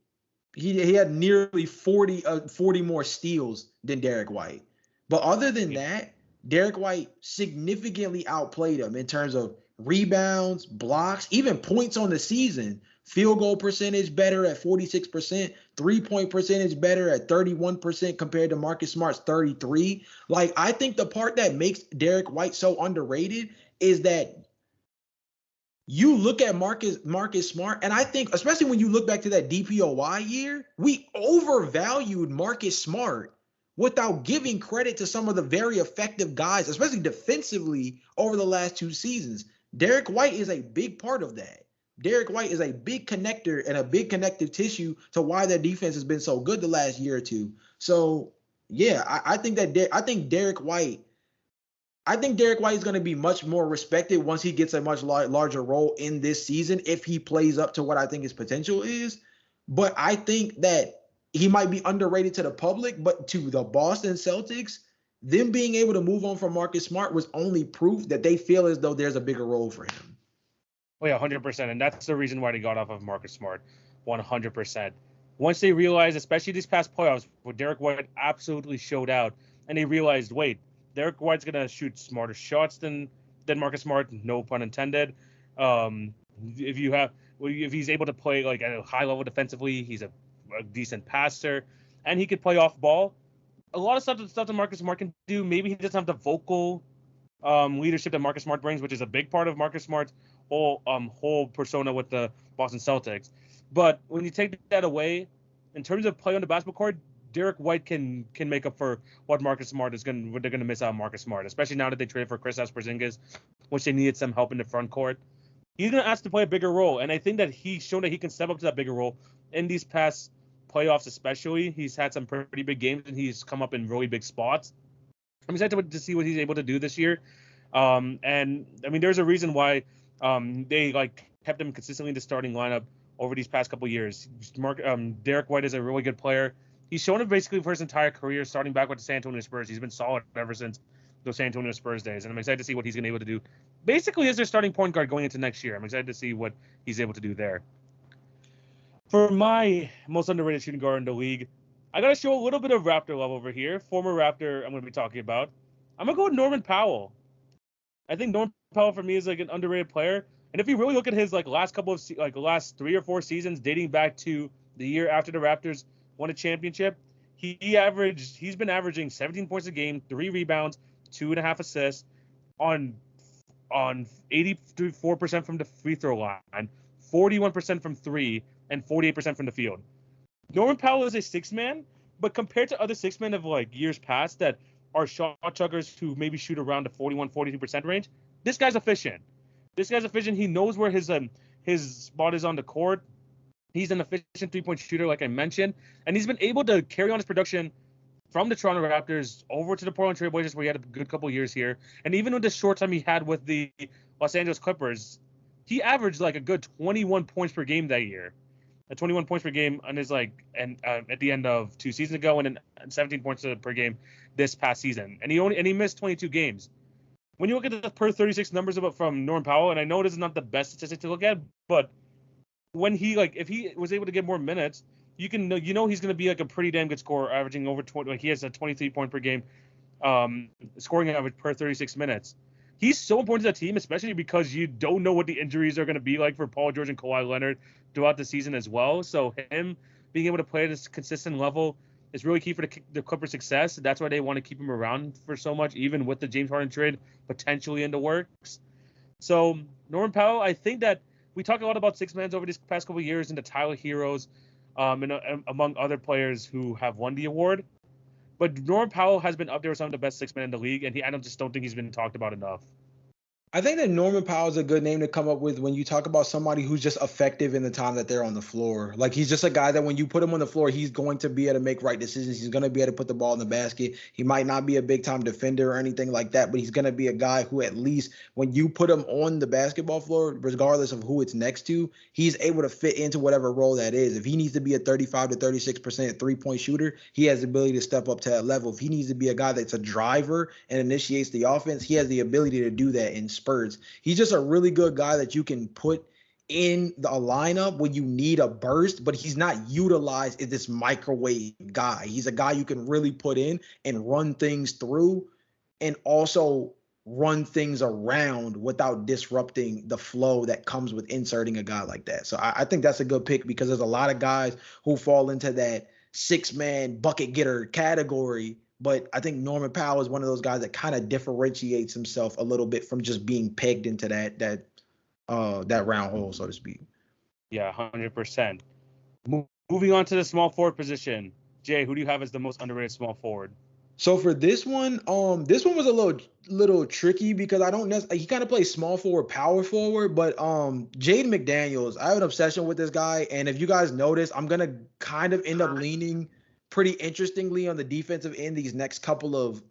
40 more steals than Derek White. But other than that, Derek White significantly outplayed him in terms of rebounds, blocks, even points on the season. Field goal percentage better at 46%, 3-point percentage better at 31% compared to Marcus Smart's 33. Like, I think the part that makes Derek White so underrated is that you look at Marcus Smart, and I think, especially when you look back to that DPOY year, we overvalued Marcus Smart without giving credit to some of the very effective guys, especially defensively, over the last 2 seasons. Derek White is a big part of that. Derek White is a big connector and a big connective tissue to why their defense has been so good the last year or two. So, yeah, I think Derek White is going to be much more respected once he gets a much larger role in this season if he plays up to what I think his potential is. But I think that he might be underrated to the public, but to the Boston Celtics, them being able to move on from Marcus Smart was only proof that they feel as though there's a bigger role for him. Oh yeah, 100%, and that's the reason why they got off of Marcus Smart, 100%. Once they realized, especially these past playoffs, where Derek White absolutely showed out, and they realized, wait, Derek White's gonna shoot smarter shots than Marcus Smart, no pun intended. If he's able to play like at a high level defensively, he's a decent passer, and he could play off ball. A lot of stuff that Marcus Smart can do. Maybe he doesn't have the vocal leadership that Marcus Smart brings, which is a big part of Marcus Smart's whole persona with the Boston Celtics. But when you take that away, in terms of play on the basketball court, Derek White can make up for what Marcus Smart is going what they're going to miss out on Marcus Smart, especially now that they traded for Kristaps Porzingis, which they needed some help in the front court. He's going to ask to play a bigger role, and I think that he's shown that he can step up to that bigger role in these past playoffs, especially. He's had some pretty big games, and he's come up in really big spots. I'm excited to see what he's able to do this year. And I mean, there's a reason why they like kept him consistently in the starting lineup over these past couple years. Derek White is a really good player. He's shown it basically for his entire career, starting back with the San Antonio Spurs. He's been solid ever since those San Antonio Spurs days, and I'm excited to see what he's going to be able to do. Basically, as their starting point guard going into next year, I'm excited to see what he's able to do there. For my most underrated shooting guard in the league, I got to show a little bit of Raptor love over here. Former Raptor I'm going to be talking about. I'm going to go with Norman Powell. I think Norman Powell for me is like an underrated player. And if you really look at his like last 3 or 4 seasons dating back to the year after the Raptors won a championship, he's been averaging 17 points a game, 3 rebounds, 2.5 assists on 84% from the free throw line, 41% from 3, and 48% from the field. Norman Powell is a 6-man, but compared to other 6-men of like years past that are shot chuckers who maybe shoot around the 41-42% range, this guy's efficient. He knows where his spot is on the court. He's an efficient 3-point shooter, like I mentioned, and he's been able to carry on his production from the Toronto Raptors over to the Portland Trail Blazers, where he had a good couple years here, and even with the short time he had with the Los Angeles Clippers, he averaged like a good 21 points per game that year. 21 points per game on his at the end of 2 seasons ago, and 17 points per game this past season. And he missed 22 games. When you look at the per 36 numbers from Norman Powell, and I know this is not the best statistic to look at, but when if he was able to get more minutes, he's going to be like a pretty damn good scorer, averaging over 20. Like he has a 23 point per game scoring average per 36 minutes. He's so important to the team, especially because you don't know what the injuries are going to be like for Paul George and Kawhi Leonard throughout the season as well. So him being able to play at this consistent level is really key for the Clippers' success. That's why they want to keep him around for so much, even with the James Harden trade potentially in the works. So Norman Powell, I think that we talk a lot about 6-mans over these past couple of years and the Tyler Heroes, and among other players who have won the award. But Norman Powell has been up there with some of the best 6-men in the league, and I just don't think he's been talked about enough. I think that Norman Powell is a good name to come up with when you talk about somebody who's just effective in the time that they're on the floor. Like he's just a guy that when you put him on the floor, he's going to be able to make right decisions. He's going to be able to put the ball in the basket. He might not be a big time defender or anything like that, but he's going to be a guy who at least when you put him on the basketball floor, regardless of who it's next to, he's able to fit into whatever role that is. If he needs to be a 35 to 36% three-point shooter, he has the ability to step up to that level. If he needs to be a guy that's a driver and initiates the offense, he has the ability to do that in spurts. He's just a really good guy that you can put in a lineup when you need a burst, but he's not utilized as this microwave guy. He's a guy you can really put in and run things through and also run things around without disrupting the flow that comes with inserting a guy like that. So I think that's a good pick because there's a lot of guys who fall into that six-man bucket getter category. But I think Norman Powell is one of those guys that kind of differentiates himself a little bit from just being pegged into that round hole, so to speak. Yeah, 100%. Moving on to the small forward position. Jay, who do you have as the most underrated small forward? So for this one was a little tricky because I don't necessarily he kind of plays small forward, power forward, but Jaden McDaniels, I have an obsession with this guy, and if you guys notice, I'm gonna kind of end up leaning pretty interestingly on the defensive end these next couple of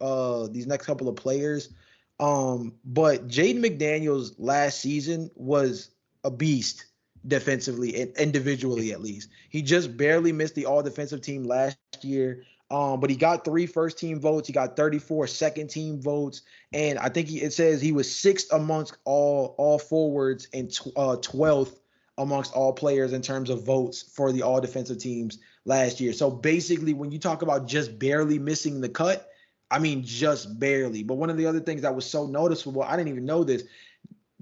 players. But Jaden McDaniels last season was a beast defensively and individually at least. He just barely missed the all defensive team last year. But he got 3 first-team votes. He got 34 second-team votes, and I think it says he was 6th amongst all forwards and 12th amongst all players in terms of votes for the all defensive teams last year. So basically, when you talk about just barely missing the cut, I mean just barely. But one of the other things that was so noticeable, I didn't even know this,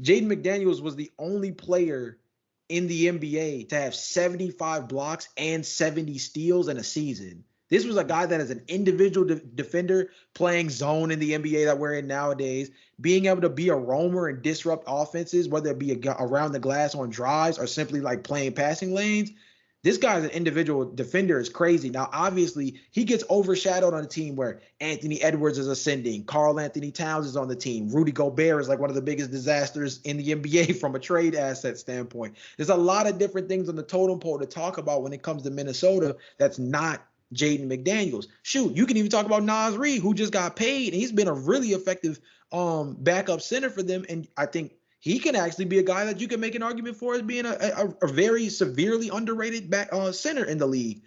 Jaden McDaniels was the only player in the NBA to have 75 blocks and 70 steals in a season. This was a guy that is an individual defender playing zone in the NBA that we're in nowadays, being able to be a roamer and disrupt offenses, whether it be around the glass on drives or simply like playing passing lanes. This guy's an individual defender is crazy. Now, obviously, he gets overshadowed on a team where Anthony Edwards is ascending. Karl Anthony Towns is on the team. Rudy Gobert is like one of the biggest disasters in the NBA from a trade asset standpoint. There's a lot of different things on the totem pole to talk about when it comes to Minnesota that's not Jaden McDaniels. Shoot, you can even talk about Naz Reid, who just got paid, and he's been a really effective backup center for them. And I think he can actually be a guy that you can make an argument for as being a very severely underrated back center in the league.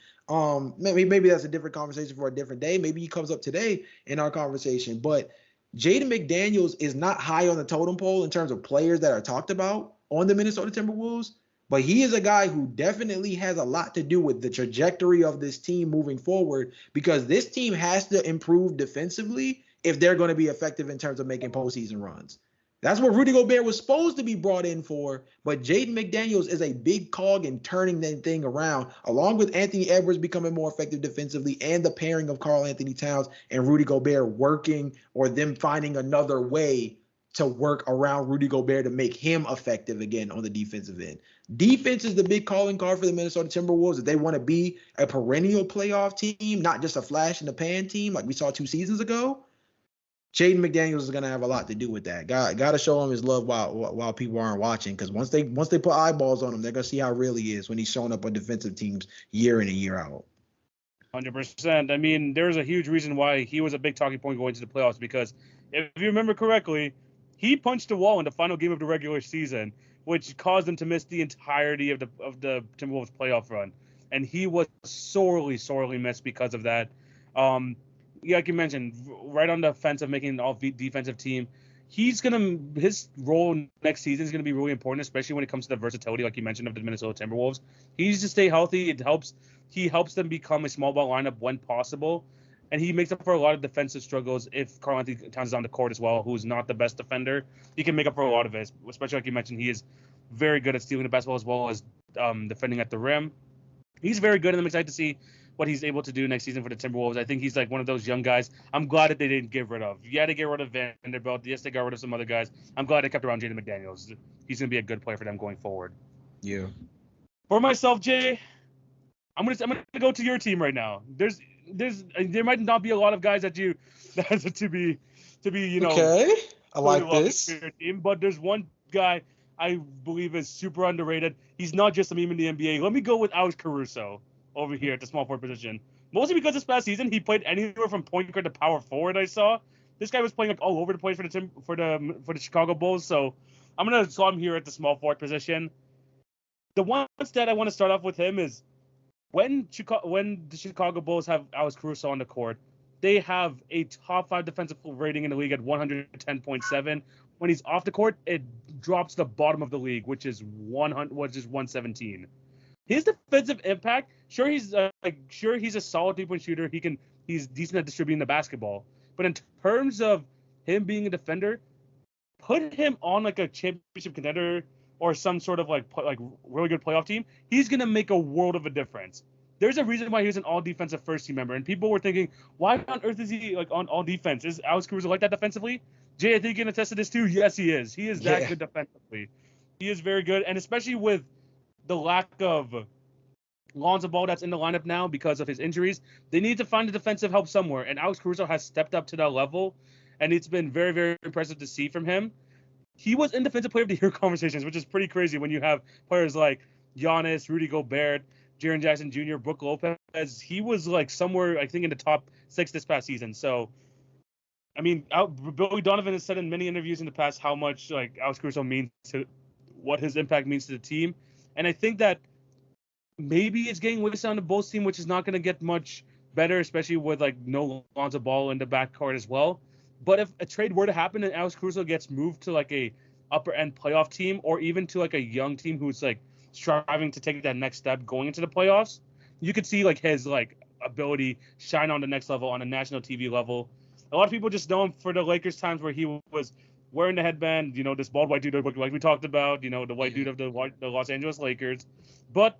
Maybe that's a different conversation for a different day. Maybe he comes up today in our conversation. But Jaden McDaniels is not high on the totem pole in terms of players that are talked about on the Minnesota Timberwolves. But he is a guy who definitely has a lot to do with the trajectory of this team moving forward because this team has to improve defensively if they're going to be effective in terms of making postseason runs. That's what Rudy Gobert was supposed to be brought in for, but Jaden McDaniels is a big cog in turning that thing around, along with Anthony Edwards becoming more effective defensively and the pairing of Karl Anthony Towns and Rudy Gobert working or them finding another way to work around Rudy Gobert to make him effective again on the defensive end. Defense is the big calling card for the Minnesota Timberwolves. If they want to be a perennial playoff team, not just a flash in the pan team like we saw 2 seasons ago, Jaden McDaniels is going to have a lot to do with that. Got to show him his love while people aren't watching because once they put eyeballs on him, they're going to see how real he is when he's showing up on defensive teams year in and year out. 100%. I mean, there's a huge reason why he was a big talking point going to the playoffs because if you remember correctly, he punched a wall in the final game of the regular season, which caused them to miss the entirety of the Timberwolves playoff run. And he was sorely missed because of that. Like you mentioned, right on the fence of making an all-defensive team, his role next season is going to be really important, especially when it comes to the versatility, like you mentioned, of the Minnesota Timberwolves. He needs to stay healthy. He helps them become a small ball lineup when possible, and he makes up for a lot of defensive struggles if Karl Anthony Towns is on the court as well, who's not the best defender. He can make up for a lot of it, especially like you mentioned, he is very good at stealing the basketball as well as defending at the rim. He's very good, and I'm excited to see what he's able to do next season for the Timberwolves. I think he's like one of those young guys I'm glad that they didn't get rid of. You had to get rid of Vanderbilt. Yes, they got rid of some other guys. I'm glad they kept around Jaden McDaniels. He's going to be a good player for them going forward. Yeah. For myself, Jay, I'm gonna go to your team right now. There might not be a lot of guys that to be Okay. I Really like love this. your team, but there's one guy I believe is super underrated. He's not just a meme in the NBA. Let me go with Alex Caruso over here at the small forward position. Mostly because this past season he played anywhere from point guard to power forward. I saw this guy was playing like all over the place for the Chicago Bulls. So I'm gonna slot him here at the small forward position. The one stat I want to start off with him is when the Chicago Bulls have Alex Caruso on the court, they have a top 5 defensive rating in the league at 110.7. When he's off the court, it drops to the bottom of the league, which is 117. His defensive impact, sure he's a solid 3-point shooter. He's decent at distributing the basketball, but in terms of him being a defender, put him on like a championship contender or some sort of like really good playoff team, he's gonna make a world of a difference. There's a reason why he was an all defensive first team member, and people were thinking, why on earth is he like on all defense? Is Alex Caruso like that defensively? Jay, I think you can attest to this too. Yes, he is. He is that good defensively. He is very good, and especially with the lack of Lonzo Ball that's in the lineup now because of his injuries, they need to find the defensive help somewhere, and Alex Caruso has stepped up to that level, and it's been very, very impressive to see from him. He was in Defensive Player of the Year conversations, which is pretty crazy when you have players like Giannis, Rudy Gobert, Jaren Jackson Jr., Brook Lopez. He was like somewhere, I think, in the top 6 this past season. So, I mean, Billy Donovan has said in many interviews in the past how much like Alex Caruso means to what his impact means to the team. And I think that maybe it's getting wasted on the Bulls team, which is not going to get much better, especially with like no Lonzo Ball in the backcourt as well. But if a trade were to happen and Alex Caruso gets moved to like a upper end playoff team or even to like a young team who's like striving to take that next step going into the playoffs, you could see like his like ability shine on the next level on a national TV level. A lot of people just know him for the Lakers times where he was wearing the headband, this bald white dude like we talked about, the white dude of the Los Angeles Lakers. But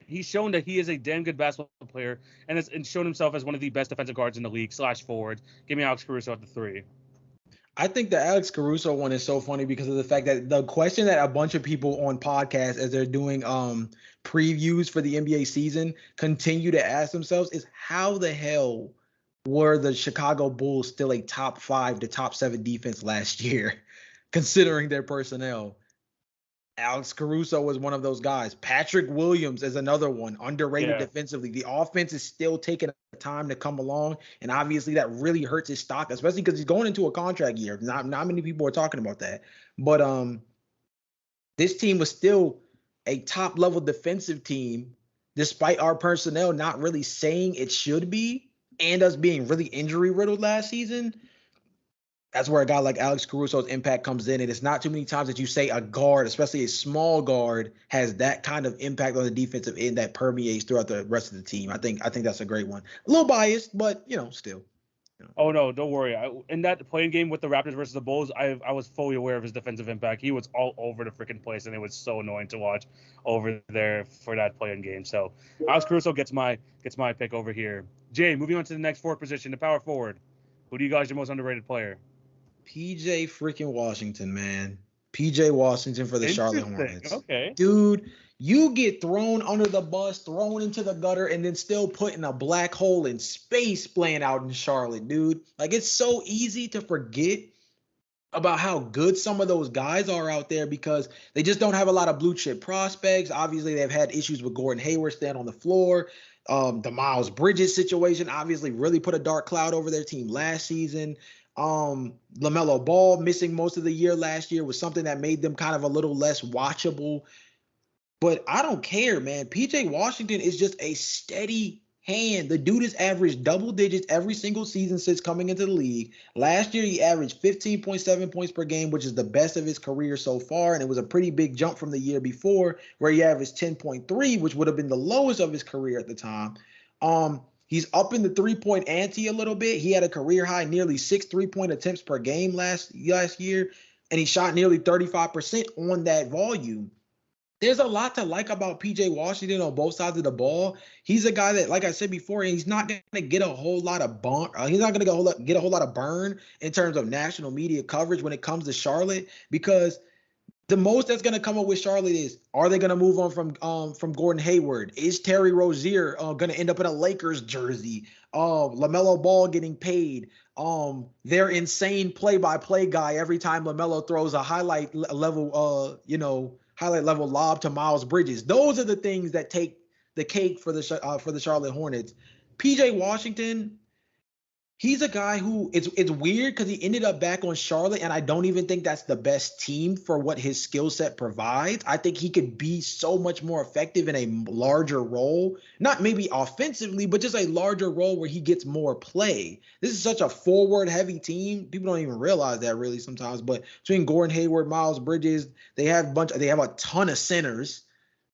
he's shown that he is a damn good basketball player and has shown himself as one of the best defensive guards in the league / forward. Give me Alex Caruso at the 3. I think the Alex Caruso one is so funny because of the fact that the question that a bunch of people on podcasts as they're doing previews for the NBA season continue to ask themselves is how the hell were the Chicago Bulls still a top 5 to top 7 defense last year, considering their personnel? Alex Caruso was one of those guys. Patrick Williams is another one, underrated defensively. The offense is still taking time to come along, and obviously that really hurts his stock, especially because he's going into a contract year. Not many people are talking about that. But this team was still a top-level defensive team, despite our personnel not really saying it should be, and us being really injury-riddled last season. That's where a guy like Alex Caruso's impact comes in. And it's not too many times that you say a guard, especially a small guard, has that kind of impact on the defensive end that permeates throughout the rest of the team. I think that's a great one. A little biased, but, still. Oh, no, don't worry. In that playing game with the Raptors versus the Bulls, I was fully aware of his defensive impact. He was all over the freaking place, and it was so annoying to watch over there for that playing game. So Alex Caruso gets my pick over here. Jay, moving on to the next forward position, the power forward. Who do you guys are your most underrated player? PJ freaking Washington, man. PJ Washington for the Charlotte Hornets. Okay. Dude, you get thrown under the bus, thrown into the gutter, and then still put in a black hole in space playing out in Charlotte, dude. Like, it's so easy to forget about how good some of those guys are out there because they just don't have a lot of blue chip prospects. Obviously, they've had issues with Gordon Hayward staying on the floor. The Miles Bridges situation obviously really put a dark cloud over their team last season. LaMelo Ball missing most of the year last year was something that made them kind of a little less watchable. But I don't care, man. PJ Washington is just a steady hand. The dude has averaged double digits every single season since coming into the league. Last year, he averaged 15.7 points per game, which is the best of his career so far. And it was a pretty big jump from the year before, where he averaged 10.3, which would have been the lowest of his career at the time. He's up in the three-point ante a little bit. He had a career high, nearly 6 3-point attempts per game last year, and he shot nearly 35% on that volume. There's a lot to like about PJ Washington on both sides of the ball. He's a guy that, like I said before, he's not going to get a whole lot of he's not going to get a whole lot of burn in terms of national media coverage when it comes to Charlotte because The most that's going to come up with Charlotte is, are they going to move on from Gordon Hayward? Is Terry Rozier going to end up in a Lakers jersey? LaMelo Ball getting paid? Their insane play-by-play guy every time LaMelo throws a highlight level lob to Miles Bridges. Those are the things that take the cake for the Charlotte Hornets. PJ Washington, he's a guy who it's weird because he ended up back on Charlotte, and I don't even think that's the best team for what his skill set provides. I think he could be so much more effective in a larger role, not maybe offensively, but just a larger role where he gets more play. This is such a forward-heavy team. People don't even realize that really sometimes. But between Gordon Hayward, Miles Bridges, they have a ton of centers.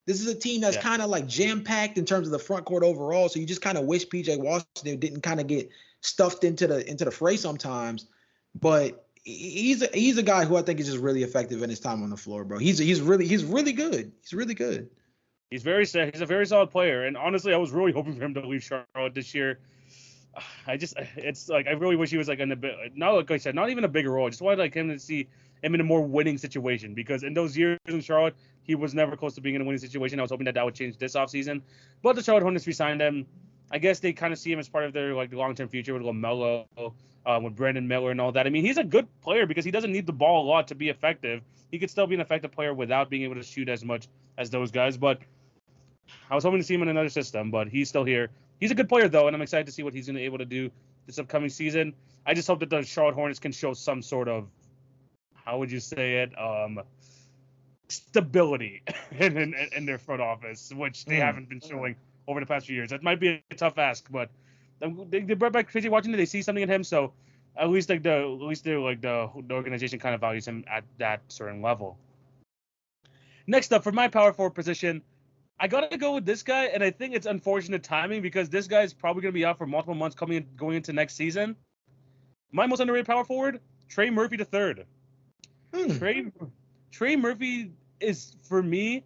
This is a team that's kind of like jam-packed in terms of the front court overall. So you just kind of wish PJ Washington didn't kind of get stuffed into the fray sometimes, but he's a guy who I think is just really effective in his time on the floor, bro. He's really good. He's really good. He's a very solid player, and honestly, I was really hoping for him to leave Charlotte this year. It's like I really wish he was like in a bit, not like I said, not even a bigger role. I just wanted like him to see him in a more winning situation, because in those years in Charlotte, he was never close to being in a winning situation. I was hoping that would change this offseason, but the Charlotte Hornets re-signed him. I guess they kind of see him as part of their like long-term future with LaMelo, with Brandon Miller and all that. I mean, he's a good player because he doesn't need the ball a lot to be effective. He could still be an effective player without being able to shoot as much as those guys. But I was hoping to see him in another system, but he's still here. He's a good player though, and I'm excited to see what he's going to be able to do this upcoming season. I just hope that the Charlotte Hornets can show some sort of, how would you say it, stability in their front office, which they haven't been showing over the past few years. That might be a tough ask, but they brought back PJ Washington. They see something in him, so at least the organization kind of values him at that certain level. Next up, for my power forward position, I gotta go with this guy, and I think it's unfortunate timing because this guy is probably gonna be out for multiple months going into next season. My most underrated power forward, Trey Murphy III. Trey Murphy is, for me,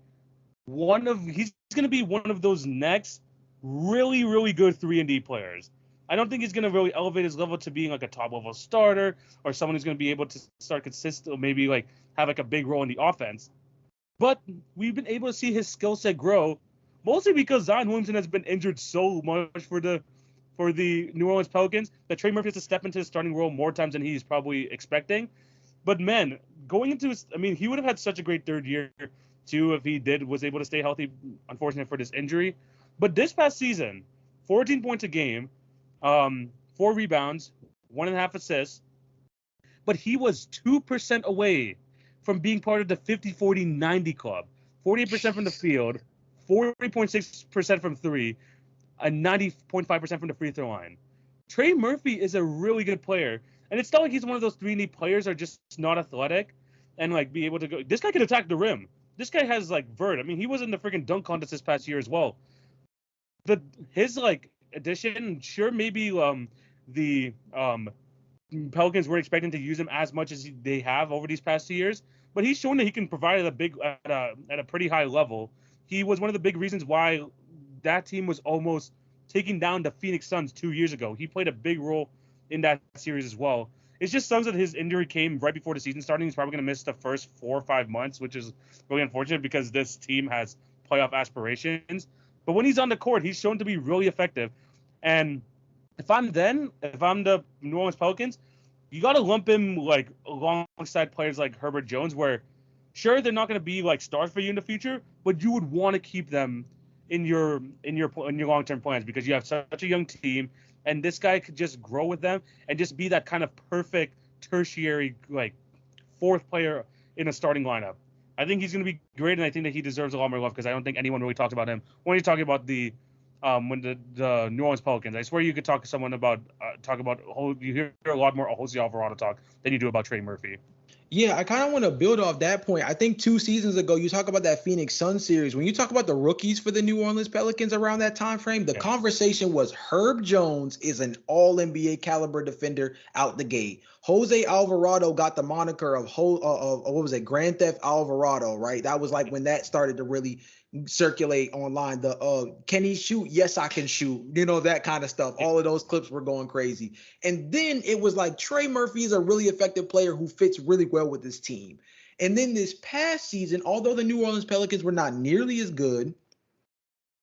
he's going to be one of those next really, really good 3-and-D players. I don't think he's going to really elevate his level to being like a top-level starter or someone who's going to be able to start consistent or maybe like have like a big role in the offense. But we've been able to see his skill set grow, mostly because Zion Williamson has been injured so much for the New Orleans Pelicans that Trey Murphy has to step into his starting role more times than he's probably expecting. But man, he would have had such a great third year too if he was able to stay healthy. Unfortunate for this injury, but this past season, 14 points a game, 4 rebounds, 1.5 assists, but he was 2% away from being part of the 50-40-90 club. 48% from the field, 40.6% from three, and 90.5% from the free throw line. Trey Murphy is a really good player, and it's not like he's one of those 3-and-D players that are just not athletic and like be able to go. This guy can attack the rim. This guy has like vert. I mean, he was in the freaking dunk contest this past year as well. His like addition, sure, maybe the Pelicans weren't expecting to use him as much as they have over these past 2 years, but he's shown that he can provide at a pretty high level. He was one of the big reasons why that team was almost taking down the Phoenix Suns 2 years ago. He played a big role in that series as well. It just sucks that his injury came right before the season started. He's probably going to miss the first 4 or 5 months, which is really unfortunate because this team has playoff aspirations. But when he's on the court, he's shown to be really effective. And if I'm the New Orleans Pelicans, you got to lump him like alongside players like Herbert Jones, where sure, they're not going to be like stars for you in the future, but you would want to keep them in your long-term plans because you have such a young team. And this guy could just grow with them and just be that kind of perfect tertiary, like, 4th player in a starting lineup. I think he's going to be great, and I think that he deserves a lot more love because I don't think anyone really talks about him when you're talking about the New Orleans Pelicans. I swear you could talk to someone about you hear a lot more Jose Alvarado talk than you do about Trey Murphy. Yeah, I kind of want to build off that point. I think 2 seasons ago, you talk about that Phoenix Suns series. When you talk about the rookies for the New Orleans Pelicans around that time frame, the conversation was Herb Jones is an all-NBA caliber defender out the gate. Jose Alvarado got the moniker of what was it, Grand Theft Alvarado, right? That was like when that started to really circulate online. The can he shoot? Yes, I can shoot. You know, that kind of stuff. All of those clips were going crazy. And then it was like Trey Murphy is a really effective player who fits really well with this team. And then this past season, although the New Orleans Pelicans were not nearly as good,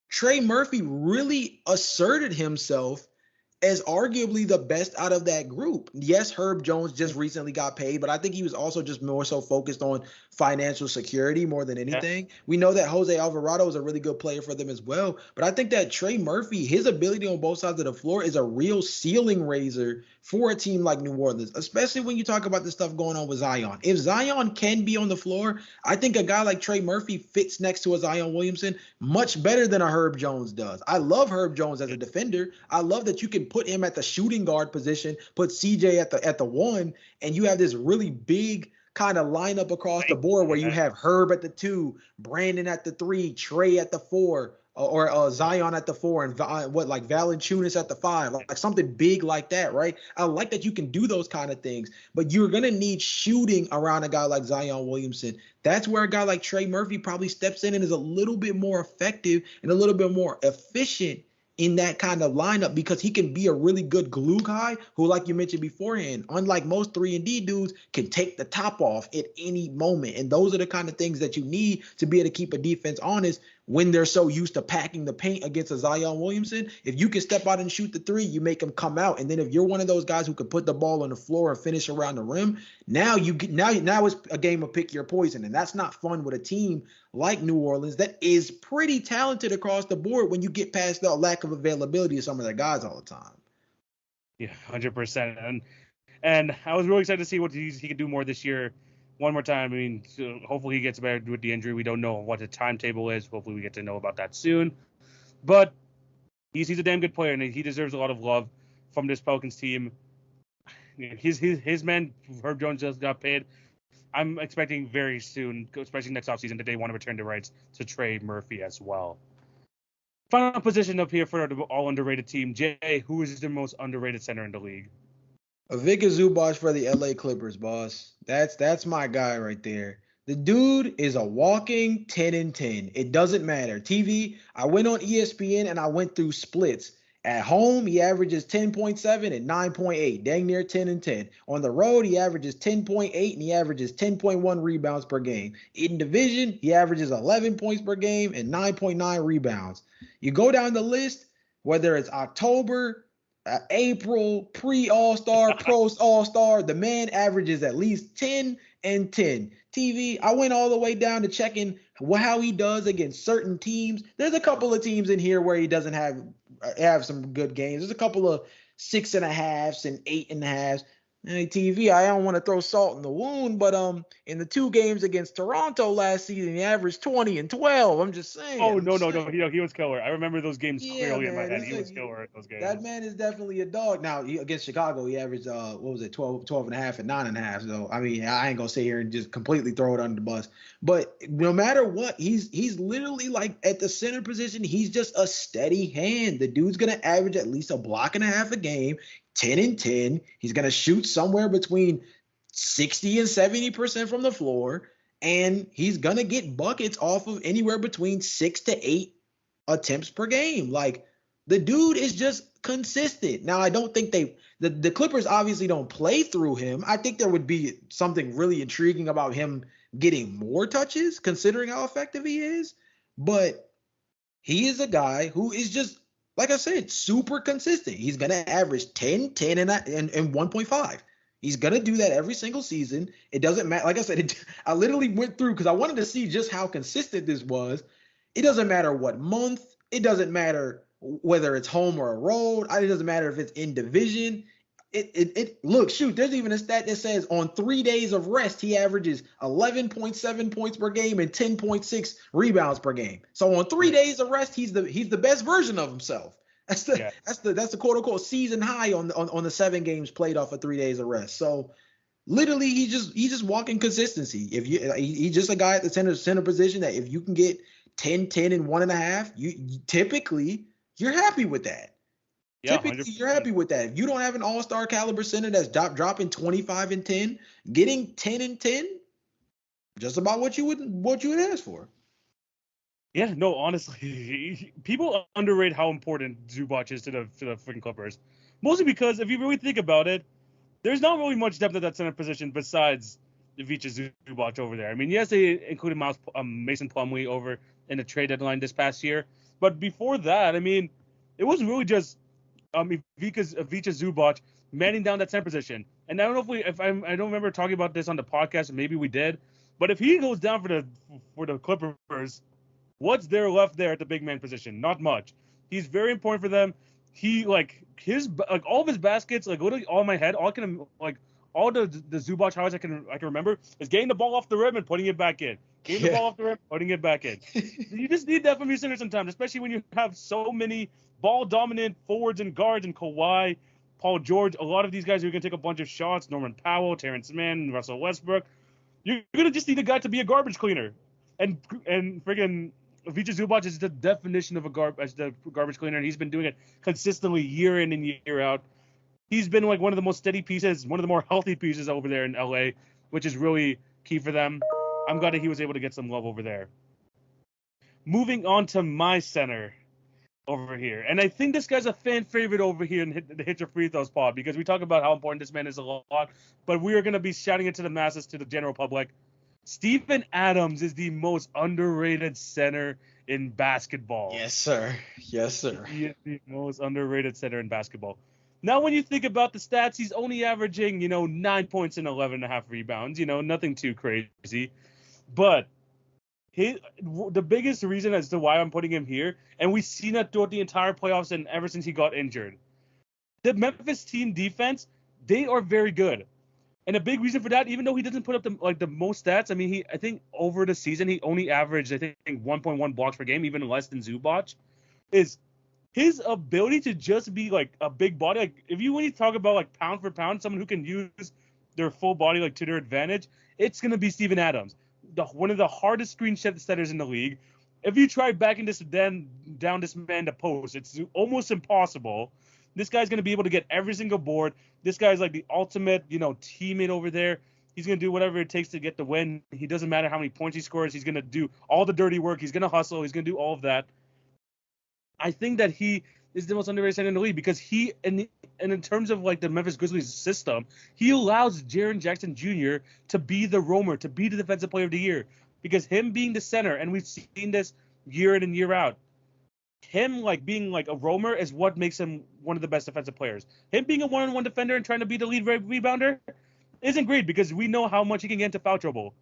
Trey Murphy really asserted himself as arguably the best out of that group. Yes, Herb Jones just recently got paid, but I think he was also just more so focused on financial security more than anything. Yeah. We know that Jose Alvarado is a really good player for them as well, but I think that Trey Murphy, his ability on both sides of the floor is a real ceiling raiser for a team like New Orleans, especially when you talk about the stuff going on with Zion. If Zion can be on the floor, I think a guy like Trey Murphy fits next to a Zion Williamson much better than a Herb Jones does. I love Herb Jones as a defender. I love that you can put him at the shooting guard position, put CJ at the 1, and you have this really big kind of lineup across the board where you have Herb at the 2, Brandon at the 3, Trey at the 4, or Zion at the 4, and Valanciunas at the 5, like something big like that, right? I like that you can do those kind of things, but you're gonna need shooting around a guy like Zion Williamson. That's where a guy like Trey Murphy probably steps in and is a little bit more effective and a little bit more efficient in that kind of lineup, because he can be a really good glue guy who, like you mentioned beforehand, unlike most 3-and-D dudes, can take the top off at any moment. And those are the kind of things that you need to be able to keep a defense honest when they're so used to packing the paint against a Zion Williamson. If you can step out and shoot the 3, you make him come out. And then if you're one of those guys who can put the ball on the floor and finish around the rim, now it's a game of pick your poison. And that's not fun with a team like New Orleans that is pretty talented across the board when you get past the lack of availability of some of their guys all the time. Yeah, 100%. And I was really excited to see what he can do more this year. One more time, I mean, so hopefully he gets better with the injury. We don't know what the timetable is. Hopefully we get to know about that soon. But he's a damn good player, and he deserves a lot of love from this Pelicans team. His man, Herb Jones, just got paid. I'm expecting very soon, especially next offseason, that they want to return the rights to Trey Murphy as well. Final position up here for the all underrated team. Jay, who is the most underrated center in the league? Ivica Zubac for the LA Clippers, boss. That's my guy right there. The dude is a walking 10 and 10. It doesn't matter. TV, I went on ESPN and I went through splits. At home, he averages 10.7 and 9.8, dang near 10 and 10. On the road, he averages 10.8 and he averages 10.1 rebounds per game. In division, he averages 11 points per game and 9.9 rebounds. You go down the list, whether it's October, April, pre-All-Star, post-All-Star, the man averages at least 10 and 10. TV, I went all the way down to checking how he does against certain teams. There's a couple of teams in here where he doesn't have some good games. There's a couple of 6.5s and 8.5s. Hey, TV, I don't want to throw salt in the wound, but in the 2 games against Toronto last season, he averaged 20 and 12. I'm just saying. Oh, no. He was killer. I remember those games clearly in my head. He was killer at those games. That man is definitely a dog. Now, against Chicago, he averaged, 12 and a half and 9.5. So, I mean, I ain't going to sit here and just completely throw it under the bus. But no matter what, he's literally like at the center position, he's just a steady hand. The dude's going to average at least a block and a half a game. 10 and 10. He's going to shoot somewhere between 60 and 70% from the floor, and he's going to get buckets off of anywhere between 6 to 8 attempts per game. Like, the dude is just consistent. Now, I don't think the Clippers obviously don't play through him. I think there would be something really intriguing about him getting more touches, considering how effective he is. But he is a guy who is just, like I said, super consistent. He's going to average 10, 10, and 1.5. He's going to do that every single season. It doesn't matter. Like I said, I literally went through because I wanted to see just how consistent this was. It doesn't matter what month. It doesn't matter whether it's home or a road. It doesn't matter if it's in division. Look, shoot, there's even a stat that says on 3 days of rest, he averages 11.7 points per game and 10.6 rebounds per game. So on 3 days of rest, he's the best version of himself. That's the quote unquote season high on the 7 games played off of 3 days of rest. So literally, he's just walking consistency. He's just a guy at the center position that if you can get 10, 10, and 1.5, you typically you're happy with that. Yeah, typically, 100%. You're happy with that. If you don't have an all-star caliber center that's dropping 25 and 10, getting 10 and 10, just about what you would ask for. Yeah, no, honestly, people underrate how important Zubac is to the freaking Clippers. Mostly because if you really think about it, there's not really much depth at that center position besides Ivica Zubac over there. I mean, yes, they included Mason Plumlee over in the trade deadline this past year, but before that, I mean, it was really just Ivica Zubac manning down that center position. And I don't know I don't remember talking about this on the podcast. Maybe we did, but if he goes down for the Clippers, what's there left there at the big man position? Not much. He's very important for them. He all of his baskets, like literally all in my head, all the Zubac highlights I can remember is getting the ball off the rim and putting it back in. Getting the ball off the rim, putting it back in. You just need that from your center sometimes, especially when you have so many ball dominant forwards and guards and Kawhi, Paul George. A lot of these guys are going to take a bunch of shots. Norman Powell, Terrence Mann, Russell Westbrook. You're going to just need a guy to be a garbage cleaner. And friggin' Ivica Zubac is the definition of a garbage cleaner, and he's been doing it consistently year in and year out. He's been like one of the most steady pieces, one of the more healthy pieces over there in LA, which is really key for them. I'm glad that he was able to get some love over there. Moving on to my center over here. And I think this guy's a fan favorite over here in the Hit Your Free Throws pod, because we talk about how important this man is a lot, but we are going to be shouting it to the masses, to the general public. Steven Adams is the most underrated center in basketball. Yes, sir. Yes, sir. He is the most underrated center in basketball. Now, when you think about the stats, he's only averaging, 9 points and 11.5 rebounds. Nothing too crazy. But the biggest reason as to why I'm putting him here, and we've seen that throughout the entire playoffs and ever since he got injured, the Memphis team defense, they are very good. And a big reason for that, even though he doesn't put up the most stats, I mean, I think over the season he only averaged, 1.1 blocks per game, even less than Zubac, is his ability to just be like a big body. Like when you talk about like pound for pound, someone who can use their full body like to their advantage, it's gonna be Steven Adams, one of the hardest screen setters in the league. If you try backing down this man to post, it's almost impossible. This guy's going to be able to get every single board. This guy's like the ultimate, teammate over there. He's going to do whatever it takes to get the win. He doesn't matter how many points he scores. He's going to do all the dirty work. He's going to hustle. He's going to do all of that. I think that he is the most underrated center in the league because and in terms of like the Memphis Grizzlies system, he allows Jaren Jackson Jr. to be the roamer, to be the defensive player of the year. Because him being the center, and we've seen this year in and year out, him like being like a roamer is what makes him one of the best defensive players. Him being a one-on-one defender and trying to be the lead rebounder isn't great because we know how much he can get into foul trouble.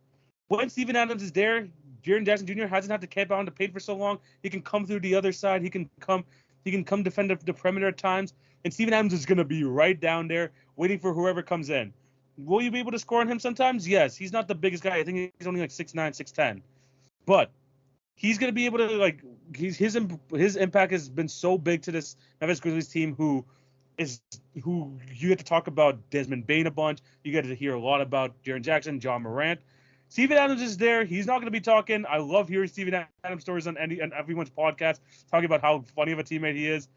When Steven Adams is there, Jaren Jackson Jr. hasn't had to camp out on the paint for so long. He can come through the other side. He can come defend the perimeter at times. And Steven Adams is going to be right down there waiting for whoever comes in. Will you be able to score on him sometimes? Yes. He's not the biggest guy. I think he's only like 6'9", 6'10". But he's going to be able to his impact has been so big to this Memphis Grizzlies team who you get to talk about Desmond Bane a bunch. You get to hear a lot about Jaren Jackson, John Morant. Steven Adams is there. He's not going to be talking. I love hearing Steven Adams stories on everyone's podcast, talking about how funny of a teammate he is.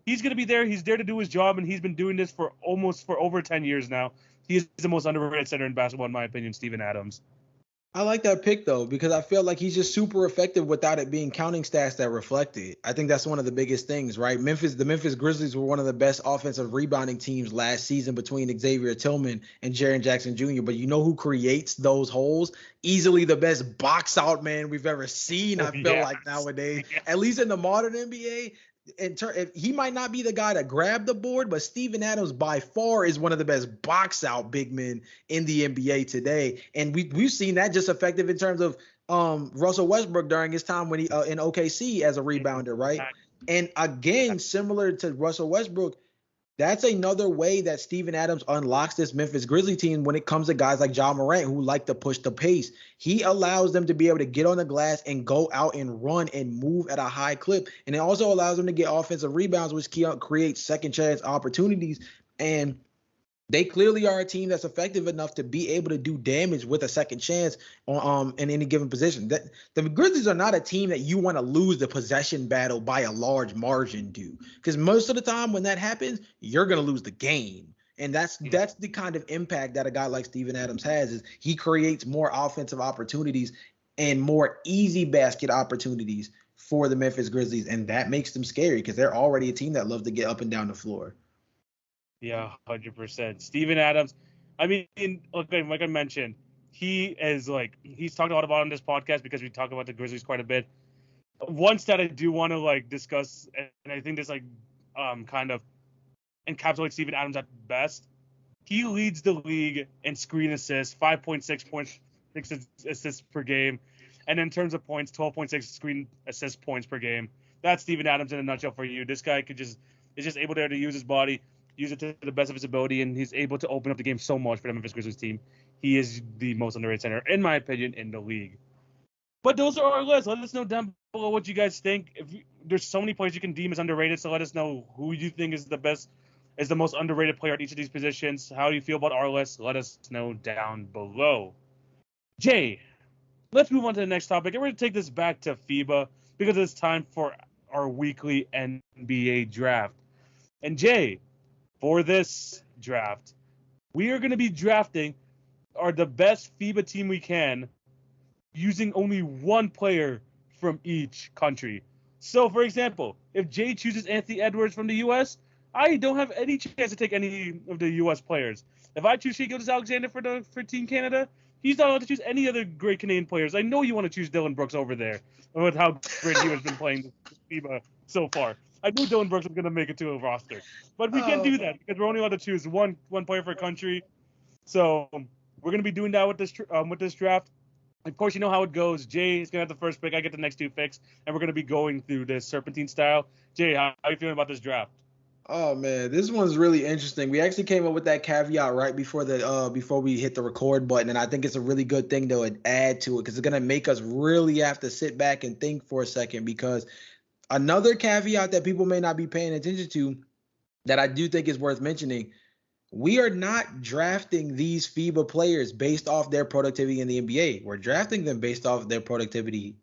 He's going to be there. He's there to do his job, and he's been doing this for over 10 years now. He is the most underrated center in basketball, in my opinion, Steven Adams. I like that pick, though, because I feel like he's just super effective without it being counting stats that reflect it. I think that's one of the biggest things, right? The Memphis Grizzlies were one of the best offensive rebounding teams last season between Xavier Tillman and Jaren Jackson Jr. But you know who creates those holes? Easily the best box out man we've ever seen, I feel like nowadays, at least in the modern NBA. He might not be the guy to grab the board, but Steven Adams by far is one of the best box out big men in the NBA today. And we've seen that just effective in terms of Russell Westbrook during his time when he in OKC as a rebounder, right? And again, similar to Russell Westbrook, that's another way that Steven Adams unlocks this Memphis Grizzlies team when it comes to guys like John Morant who like to push the pace. He allows them to be able to get on the glass and go out and run and move at a high clip. And it also allows them to get offensive rebounds, which creates second chance opportunities. And they clearly are a team that's effective enough to be able to do damage with a second chance in any given position. The Grizzlies are not a team that you want to lose the possession battle by a large margin to, because most of the time when that happens, you're going to lose the game. And that's the kind of impact that a guy like Steven Adams has, is he creates more offensive opportunities and more easy basket opportunities for the Memphis Grizzlies. And that makes them scary because they're already a team that loves to get up and down the floor. Yeah, 100%. Steven Adams, I mean, like I mentioned, he is like, he's talked a lot about on this podcast because we talk about the Grizzlies quite a bit. One stat I do want to like discuss, and I think this like kind of encapsulates Steven Adams at best. He leads the league in screen assists, 5.6 points, 6 assists per game. And in terms of points, 12.6 screen assist points per game. That's Steven Adams in a nutshell for you. This guy is just able to use his body, use it to the best of his ability, and he's able to open up the game so much for the Memphis Grizzlies team. He is the most underrated center, in my opinion, in the league. But those are our lists. Let us know down below what you guys think. There's so many players you can deem as underrated, so let us know who you think is the most underrated player at each of these positions. How do you feel about our list? Let us know down below. Jay, let's move on to the next topic. And we're going to take this back to FIBA because it's time for our weekly NBA draft. And Jay, for this draft, we are going to be drafting the best FIBA team we can using only one player from each country. So, for example, if Jay chooses Anthony Edwards from the U.S., I don't have any chance to take any of the U.S. players. If I choose Shai Gilgeous-Alexander for Team Canada, he's not allowed to choose any other great Canadian players. I know you want to choose Dylan Brooks over there with how great he has been playing FIBA so far. I knew Dylan Brooks was going to make it to a roster. But we can't do that because we're only allowed to choose one player for a country. So we're going to be doing that with this draft. Of course, you know how it goes. Jay is going to have the first pick. I get the next two picks. And we're going to be going through this serpentine style. Jay, how are you feeling about this draft? Oh man, this one's really interesting. We actually came up with that caveat right before we hit the record button, and I think it's a really good thing to add to it because it's gonna make us really have to sit back and think for a second. Because another caveat that people may not be paying attention to, that I do think is worth mentioning, we are not drafting these FIBA players based off their productivity in the NBA. We're drafting them based off their productivity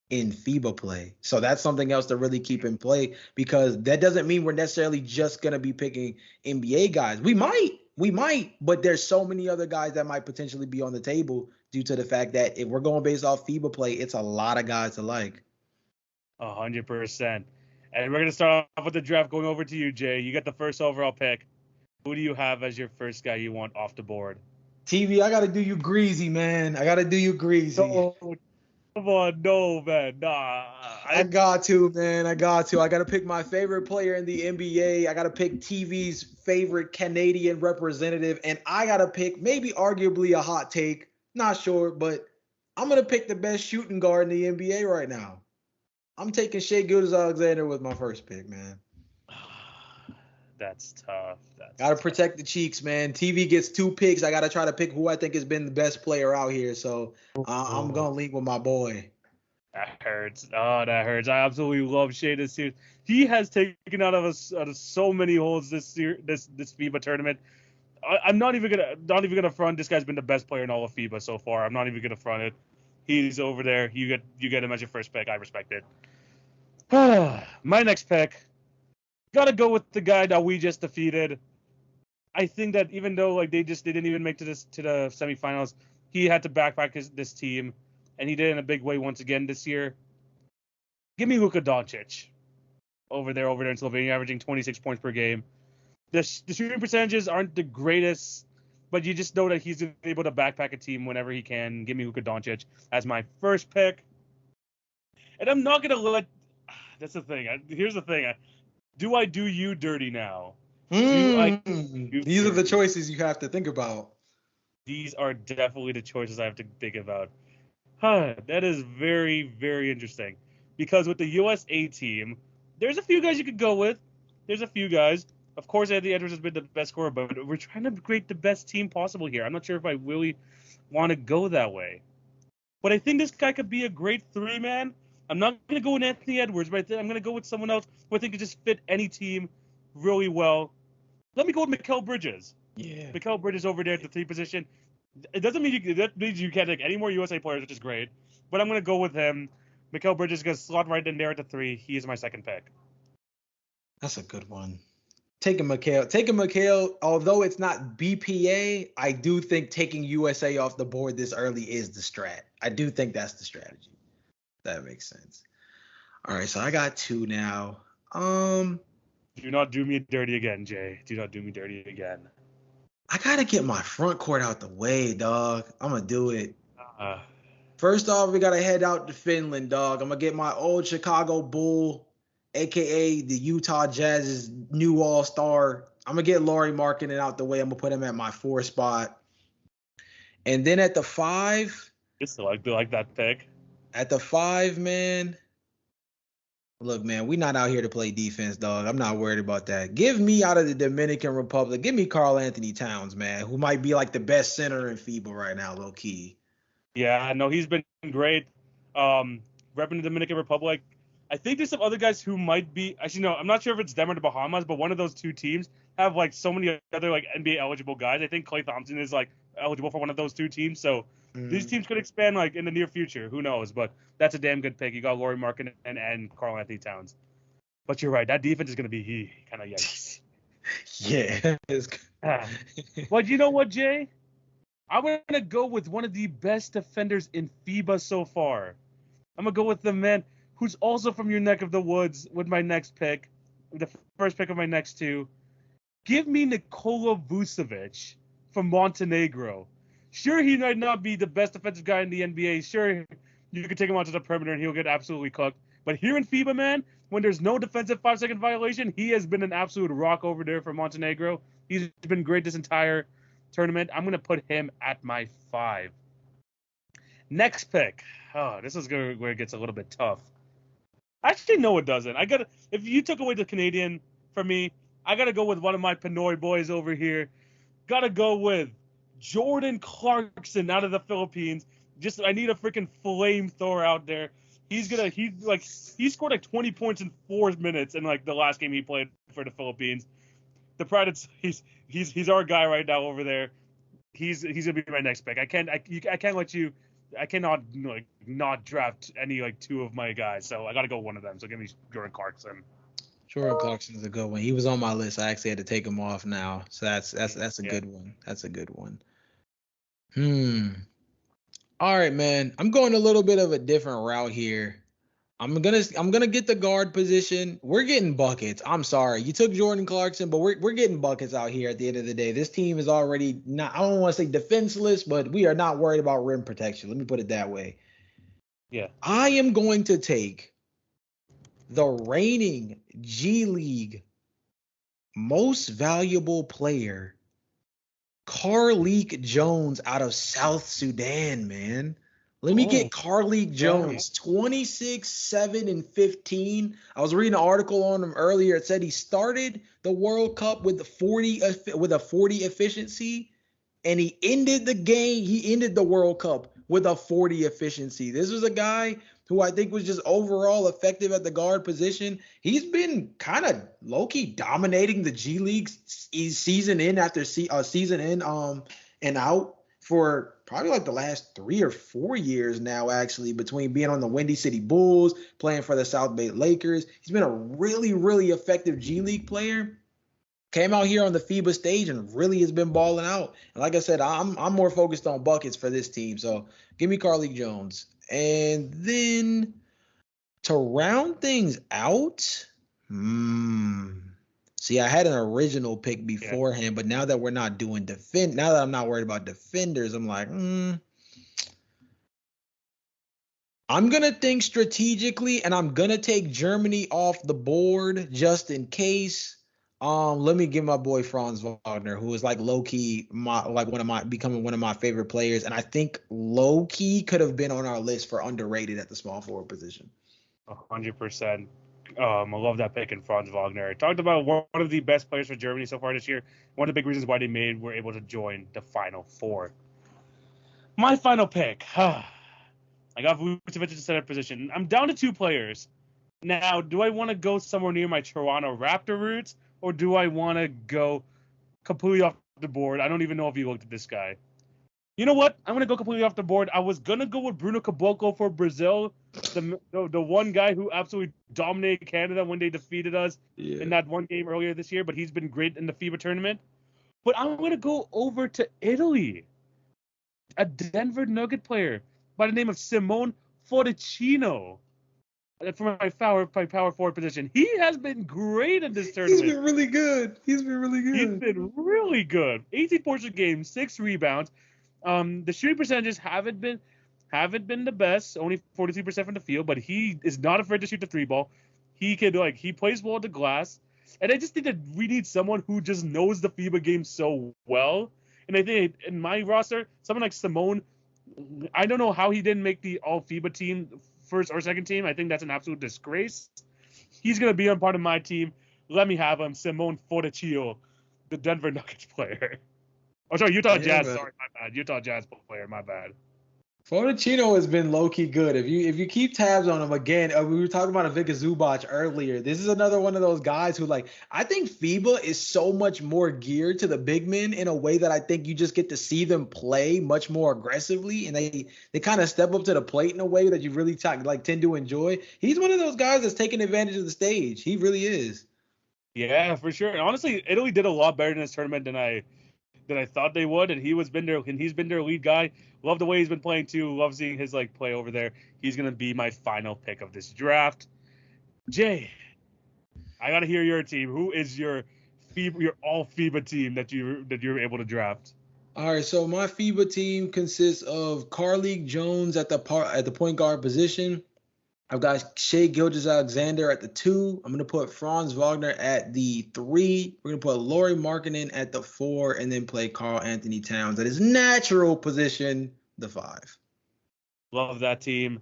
in FIBA play. So that's something else to really keep in play because that doesn't mean we're necessarily just going to be picking NBA guys. We might, but there's so many other guys that might potentially be on the table due to the fact that if we're going based off FIBA play, it's a lot of guys to like. 100%. And we're going to start off with the draft going over to you, Jay. You got the first overall pick. Who do you have as your first guy you want off the board? TV, I got to do you greasy, man. I got to do you greasy. No, come on, no, man. Nah. I got to, man. I got to pick my favorite player in the NBA. I got to pick TV's favorite Canadian representative. And I got to pick maybe arguably a hot take. Not sure, but I'm going to pick the best shooting guard in the NBA right now. I'm taking Shai Gilgeous-Alexander with my first pick, man. That's tough. Got to protect the cheeks, man. TV gets 2 picks. I got to try to pick who I think has been the best player out here. So I'm going to link with my boy. That hurts. Oh, that hurts. I absolutely love Shai this year. He has taken out of so many holes this year, this FIBA tournament. I'm not even gonna front. This guy's been the best player in all of FIBA so far. I'm not even gonna front it. He's over there. You get him as your first pick. I respect it. My next pick. Gotta go with the guy that we just defeated. I think that even though like they didn't even make to the semifinals, he had to backpack this team, and he did in a big way once again this year. Give me Luka Doncic over there in Slovenia, averaging 26 points per game. The shooting percentages aren't the greatest, but you just know that he's able to backpack a team whenever he can. Give me Luka Doncic as my first pick. And I'm not gonna let. That's the thing. Here's the thing. Do I do you dirty now? These are the choices you have to think about. These are definitely the choices I have to think about. That is very, very interesting. Because with the USA team, there's a few guys you could go with. There's a few guys. Of course, Anthony Edwards has been the best scorer, but we're trying to create the best team possible here. I'm not sure if I really want to go that way. But I think this guy could be a great 3-man. I'm not going to go with Anthony Edwards, but I'm going to go with someone else who I think could just fit any team really well. Let me go with Mikal Bridges. Yeah. Mikal Bridges over there at the 3 position. It doesn't mean that means you can't take any more USA players, which is great. But I'm going to go with him. Mikal Bridges is going to slot right in there at the 3. He is my second pick. That's a good one. Taking Mikal, although it's not BPA, I do think taking USA off the board this early is the strat. I do think that's the strategy. That makes sense. All right, so I got 2 now. Do not do me dirty again, Jay. Do not do me dirty again. I gotta get my front court out the way, dog. I'm gonna do it. Uh, First off, we gotta head out to Finland, dog. I'm gonna get my old Chicago Bull, aka the Utah Jazz's new all-star. I'm gonna get Lauri Markkanen out the way. I'm gonna put him at my 4 spot. And then just like that pick. at the five, man. Look, man, we not out here to play defense, dog. I'm not worried about that. Give me out of the Dominican Republic. Give me Karl Anthony Towns, man, who might be like the best center in FIBA right now, low key. Yeah, no, he's been great. Repping the Dominican Republic. I think there's some other guys who might be actually no, I'm not sure if it's them or the Bahamas, but one of those two teams have like so many other like NBA eligible guys. I think Klay Thompson is like eligible for one of those two teams. So these teams could expand like in the near future. Who knows? But that's a damn good pick. You got Lauri Markkanen and Karl Anthony Towns. But you're right, that defense is gonna be kind of yikes. Yeah. But you know what, Jay? I'm gonna go with one of the best defenders in FIBA so far. I'm gonna go with the man who's also from your neck of the woods with my next pick, the first pick of my next two. Give me Nikola Vucevic from Montenegro. Sure, he might not be the best defensive guy in the NBA. Sure, you could take him out to the perimeter and he'll get absolutely cooked. But here in FIBA, man, when there's no defensive 5-second violation, he has been an absolute rock over there for Montenegro. He's been great this entire tournament. I'm going to put him at my 5. Next pick. Oh, this is where it gets a little bit tough. Actually, no, it doesn't. If you took away the Canadian from me, I got to go with one of my Pinoy boys over here. Got to go with Jordan Clarkson out of the Philippines. I need a freaking flamethrower out there. He scored like 20 points in 4 minutes in like the last game he played for the Philippines. The pride, he's our guy right now over there. He's gonna be my next pick. I cannot like not draft any like 2 of my guys. So I got to go one of them. So give me Jordan Clarkson. Jordan Clarkson's a good one. He was on my list. I actually had to take him off now. So that's a good one. That's a good one. All right, man. I'm going a little bit of a different route here. I'm gonna get the guard position. We're getting buckets. I'm sorry. You took Jordan Clarkson, but we're getting buckets out here at the end of the day. This team is already not, I don't want to say defenseless, but we are not worried about rim protection. Let me put it that way. Yeah. I am going to take the reigning G League most valuable player, Carlik Jones out of South Sudan, man. Let me get Carlik Jones, 26, 7, and 15. I was reading an article on him earlier. It said he started the World Cup with a 40 efficiency, and he ended the World Cup with a 40 efficiency. This was a guy who I think was just overall effective at the guard position. He's been kind of low-key dominating the G League season in after season in and out for probably like the last 3 or 4 years now, actually, between being on the Windy City Bulls, playing for the South Bay Lakers. He's been a really, really effective G League player. Came out here on the FIBA stage and really has been balling out. And like I said, I'm more focused on buckets for this team. So give me Carlik Jones. And then to round things out, see, I had an original pick beforehand, but now that we're not doing now that I'm not worried about defenders, I'm like, I'm going to think strategically, and I'm going to take Germany off the board just in case. Let me give my boy Franz Wagner, who is like low-key becoming one of my favorite players, and I think low-key could have been on our list for underrated at the small forward position. 100%. I love that pick in Franz Wagner. I talked about one of the best players for Germany so far this year. One of the big reasons why they were able to join the Final Four. My final pick. I got Vucevic at the center position. I'm down to 2 players. Now, do I want to go somewhere near my Toronto Raptor roots, or do I want to go completely off the board? I don't even know if you looked at this guy. You know what? I'm going to go completely off the board. I was going to go with Bruno Caboclo for Brazil, the one guy who absolutely dominated Canada when they defeated us in that one game earlier this year, but he's been great in the FIBA tournament. But I'm going to go over to Italy, a Denver Nugget player by the name of Simone Forticino. for my power forward position. He has been great in this He's tournament. been really good. He's been really He's good. been really good. 18 points a game, 6 rebounds. The shooting percentages haven't been the best. Only 43% from the field, but he is not afraid to shoot the three ball. He plays well at the glass, and I just think that we need someone who just knows the FIBA game so well. And I think in my roster, someone like Simone, I don't know how he didn't make the All FIBA team, first or second team. I think that's an absolute disgrace. He's gonna be on part of my team. Let me have him, Simone Fortecchio, the Denver Nuggets player. Oh, sorry, Utah Yeah, Jazz. man. Sorry, my bad. Utah Jazz player. My bad. Fortino has been low key good. If you keep tabs on him again, we were talking about Ivica Zubac earlier. This is another one of those guys who like I think FIBA is so much more geared to the big men in a way that I think you just get to see them play much more aggressively, and they kind of step up to the plate in a way that you really tend to enjoy. He's one of those guys that's taking advantage of the stage. He really is. Yeah, for sure. And honestly, Italy did a lot better in this tournament than I thought they would, and he's been their lead guy. Love the way he's been playing too. Love seeing his play over there. He's gonna be my final pick of this draft. Jay, I gotta hear your team. Who is your all FIBA team that you're able to draft? All right, so my FIBA team consists of Carlik Jones at the point guard position. I've got Shea Gilgeous-Alexander at the 2. I'm going to put Franz Wagner at the 3. We're going to put Lauri Markkanen at the 4 and then play Karl Anthony Towns at his natural position, the 5. Love that team.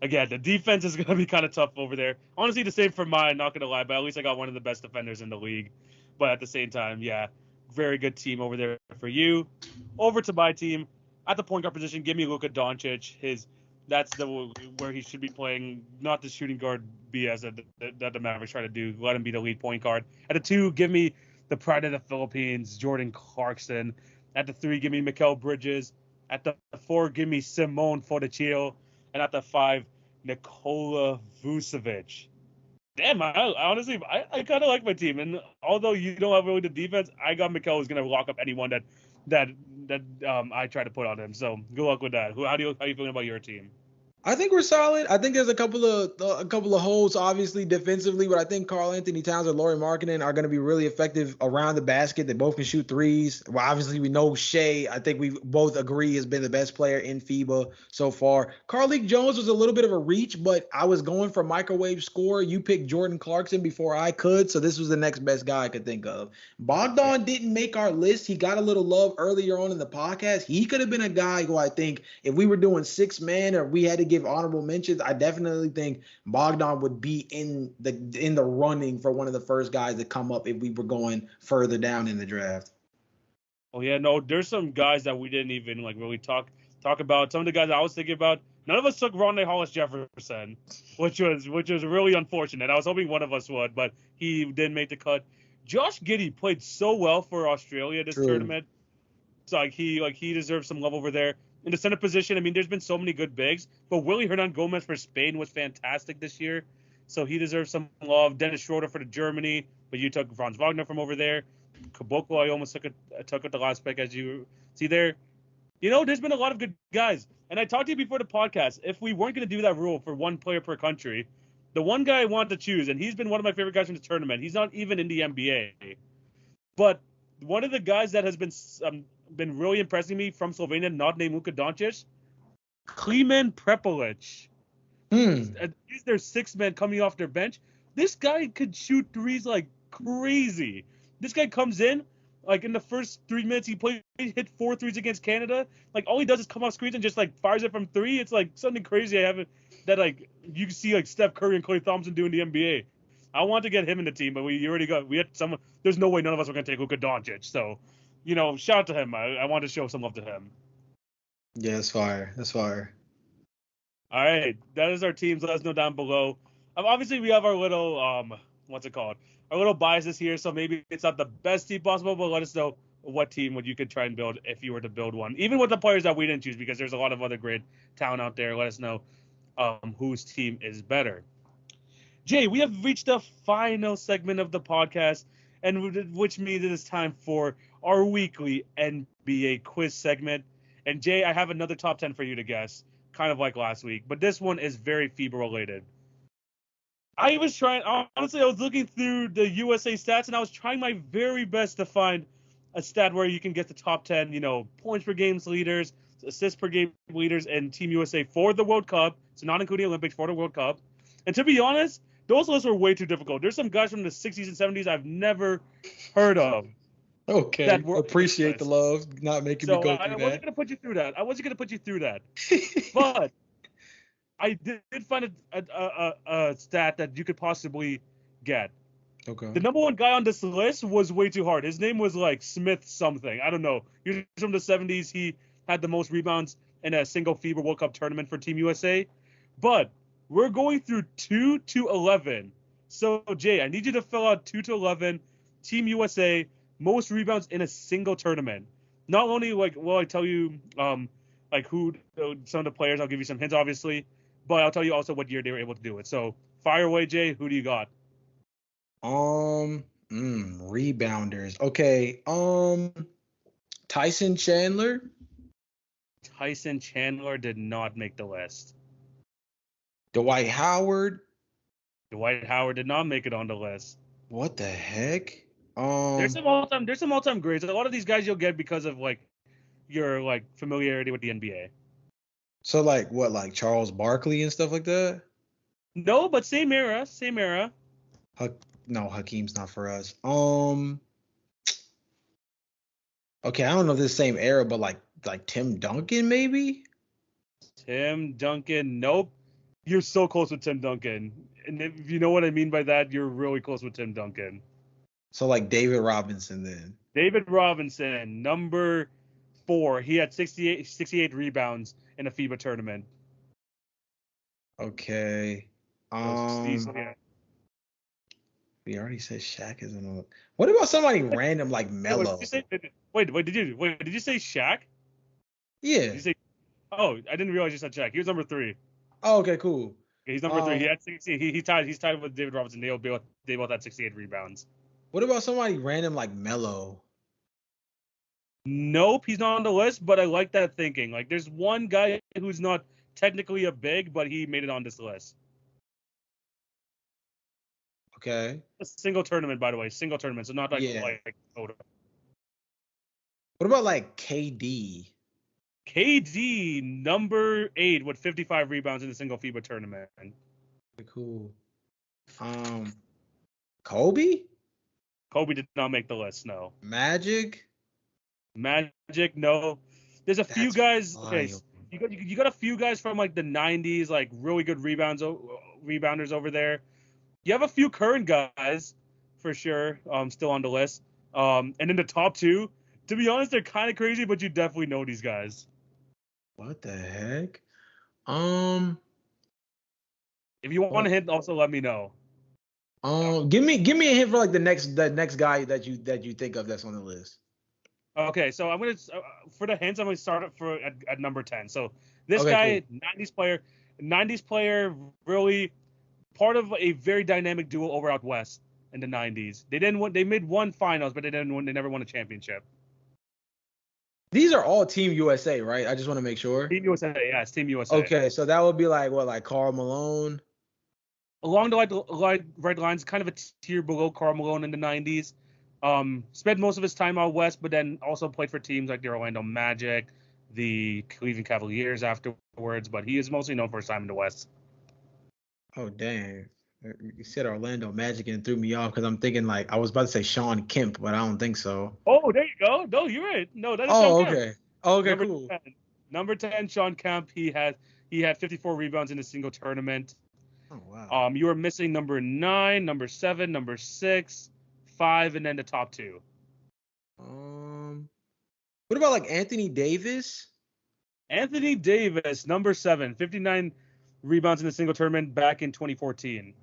Again, the defense is gonna be kind of tough over there. Honestly, the same for mine. Not gonna lie, but at least I got one of the best defenders in the league. But at the same time, yeah, very good team over there for you. Over to my team at the point guard position. Give me Luka Doncic. That's where he should be playing, not the shooting guard BS that the Mavericks try to do. Let him be the lead point guard. At the 2, give me the pride of the Philippines, Jordan Clarkson. At the 3, give me Mikal Bridges. At the 4, give me Simone Fortecchio. And at the 5, Nikola Vucevic. Damn, I honestly, I kind of like my team. And although you don't have really the defense, I got Mikal who's going to lock up anyone that I try to put on him. So good luck with that. How you feeling about your team? I think we're solid. I think there's a couple of holes, obviously defensively, but I think Karl Anthony Towns and Lauri Markkanen are going to be really effective around the basket. They both can shoot threes. Well, obviously we know Shea. I think we both agree has been the best player in FIBA so far. Carlik Jones was a little bit of a reach, but I was going for microwave score. You picked Jordan Clarkson before I could, so this was the next best guy I could think of. Yeah. Bogdan didn't make our list. He got a little love earlier on in the podcast. He could have been a guy who I think if we were doing 6 man or we had to give honorable mentions, I definitely think Bogdan would be in the running for one of the first guys to come up if we were going further down in the draft. Oh yeah, no, there's some guys that we didn't even really talk about. Some of the guys I was thinking about, none of us took Rondae Hollis Jefferson, which was really unfortunate. I was hoping one of us would, but he didn't make the cut. Josh Giddey played so well for Australia this True. tournament. So he deserves some love over there. In the center position, I mean, there's been so many good bigs, but Willie Hernan Gomez for Spain was fantastic this year. So he deserves some love. Dennis Schroeder for the Germany, but you took Franz Wagner from over there. Caboclo, I almost took at the last pick, as you see there. There's been a lot of good guys. And I talked to you before the podcast. If we weren't going to do that rule for one player per country, the one guy I wanted to choose, and he's been one of my favorite guys from the tournament. He's not even in the NBA, but one of the guys that has been really impressing me from Slovenia, not named Luka Doncic, Kliman Prepelic. Hmm. He's their 6 man coming off their bench. This guy could shoot threes like crazy. This guy comes in, like in the first 3 minutes, hit 4 threes against Canada. Like all he does is come off screens and just fires it from 3. It's like something crazy I haven't that you can see Steph Curry and Klay Thompson doing the NBA. I want to get him in the team, but we had someone. There's no way none of us are going to take Luka Doncic. So, shout out to him. I want to show some love to him. Yeah, that's fire. That's fire. All right, that is our teams. Let us know down below. Obviously, we have our little what's it called? Our little biases here. So maybe it's not the best team possible, but let us know what team would you could try and build if you were to build one, even with the players that we didn't choose, because there's a lot of other great talent out there. Let us know whose team is better. Jay, we have reached the final segment of the podcast, and which means it is time for our weekly NBA quiz segment. And Jay, I have another top 10 for you to guess, kind of like last week, but this one is very FIBA related. I was trying, honestly, I was looking through the USA stats and I was trying my very best to find a stat where you can get the top 10, points per games leaders, assists per game leaders, and Team USA for the World Cup. So not including Olympics, for the World Cup. And to be honest, those lists were way too difficult. There's some guys from the 60s and 70s I've never heard of that Okay, were on this appreciate the list. love, not making me So go I through wasn't that. going to put you through that. I wasn't going to put you through that. But I did find a stat that you could possibly get. The Okay. number one guy on this list was way too hard. His name was like Smith something. I don't know. He was from the 70s. He had the most rebounds in a single FIBA World Cup tournament for Team USA. But we're going through 2 to 11. So, Jay, I need you to fill out 2 to 11 Team USA most rebounds in a single tournament. Not only like will I tell you like who some of the players, I'll give you some hints obviously, but I'll tell you also what year they were able to do it. So, fire away, Jay. Who do you got? Rebounders. Okay. Tyson Chandler. Tyson Chandler did not make the list. Dwight Howard. Dwight Howard did not make it on the list. What the heck? There's some all-time greats. A lot of these guys you'll get because of like your like familiarity with the NBA. So like what, like Charles Barkley and stuff like that? No, but same era, same era. No, Hakeem's not for us. Okay, I don't know if this is the same era, but like Tim Duncan maybe? Tim Duncan, nope. You're so close with Tim Duncan. And if you know what I mean by that, you're really close with Tim Duncan. So like David Robinson then. David Robinson, number 4. He had 68 rebounds in a FIBA tournament. Okay. Yeah. We already said Shaq is in a. What about somebody random like Wait, Melo? did you say Shaq? Yeah. Did you say? Oh, I didn't realize you said Shaq. He was number 3. Oh, okay, cool. He's number 3. He had 16. He's tied with David Robinson. They both had 68 rebounds. What about somebody random like Melo? Nope, he's not on the list. But I like that thinking. Like, there's one guy who's not technically a big, but he made it on this list. Okay. A single tournament, by the way, single tournament. So not like total. What about like KD? KD, number 8 with 55 rebounds in a single FIBA tournament. Cool. Kobe? Kobe did not make the list, no. Magic, no. There's a few guys. Wild. Okay, you got a few guys from like the 90s, like really good rebounders over there. You have a few current guys for sure, still on the list. And in the top 2, to be honest, they're kind of crazy, but you definitely know these guys. What the heck? If you want a hint, also let me know. Give me a hint for like the next guy that you think of that's on the list. Okay, so I'm gonna for the hints, I'm gonna start at number 10. So this Okay, guy, cool. 90s player, really part of a very dynamic duo over out west in the 90s. They made one finals, but they never won a championship. These are all Team USA, right? I just want to make sure. Team USA, yes, Team USA. Okay, so that would be like what, like Karl Malone? Along the right lines, kind of a tier below Karl Malone in the 90s. Spent most of his time out west, but then also played for teams like the Orlando Magic, the Cleveland Cavaliers afterwards. But he is mostly known for his time in the West. Oh, dang. You said Orlando Magic and it threw me off because I'm thinking like I was about to say Sean Kemp, but I don't think so. Oh, there you go. No, you're right. No, that is Sean Kemp. Okay. Okay, Number cool. 10. Number 10, Sean Kemp. He had 54 rebounds in a single tournament. Oh, wow. You were missing number 9, number 7, number 6, 5, and then the top 2. What about like Anthony Davis? Anthony Davis, number 7, 59 rebounds in a single tournament back in 2014.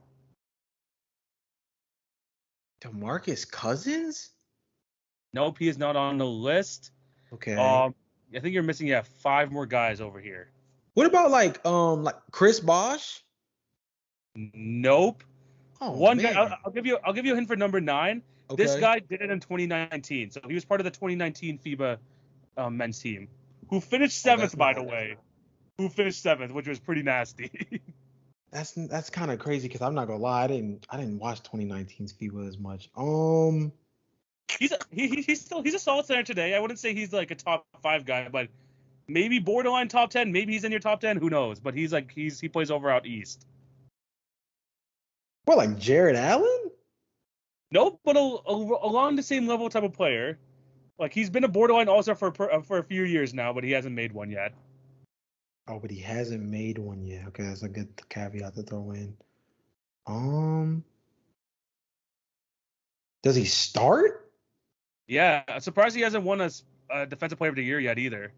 DeMarcus Cousins? Nope, he is not on the list. Okay. I think you're missing 5 more guys over here. What about like Chris Bosh? Nope. Oh, one man. guy. I'll give you a hint for number 9. Okay. This guy did it in 2019, so he was part of the 2019 FIBA men's team, who finished 7th, by the way. Who finished 7th, which was pretty nasty. That's kind of crazy because I'm not gonna lie, I didn't watch 2019's FIBA as much. He's a solid center today. I wouldn't say he's like a top 5 guy, but maybe borderline top 10. Maybe he's in your top 10. Who knows? But he plays over out east. What, like Jared Allen? Nope, but along the same level type of player. Like he's been a borderline all-star for a few years now, but he hasn't made one yet. Oh, but he hasn't made one yet. Okay, that's a good caveat to throw in. Does he start? Yeah, I'm surprised he hasn't won a Defensive Player of the Year yet either.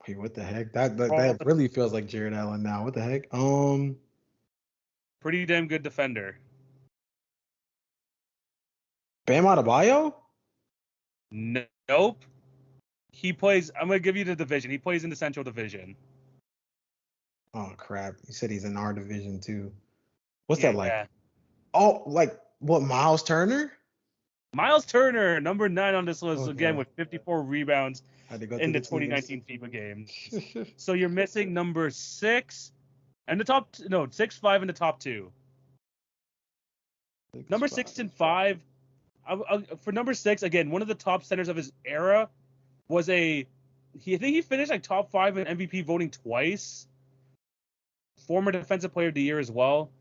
Wait, what the heck? That really feels like Jared Allen now. What the heck? Pretty damn good defender. Bam Adebayo? Nope. He plays. I'm gonna give you the division. He plays in the Central Division. Oh crap! You said he's in our division too. What's that like? Yeah. Oh, like what? Miles Turner? Miles Turner, number 9 on this list, again with 54 rebounds in the 2019 FIBA games. So you're missing number 6 and 6, 5 in the top 2. Number 6 and 5. For number 6, again, one of the top centers of his era was I think he finished like top 5 in MVP voting twice. Former Defensive Player of the Year as well.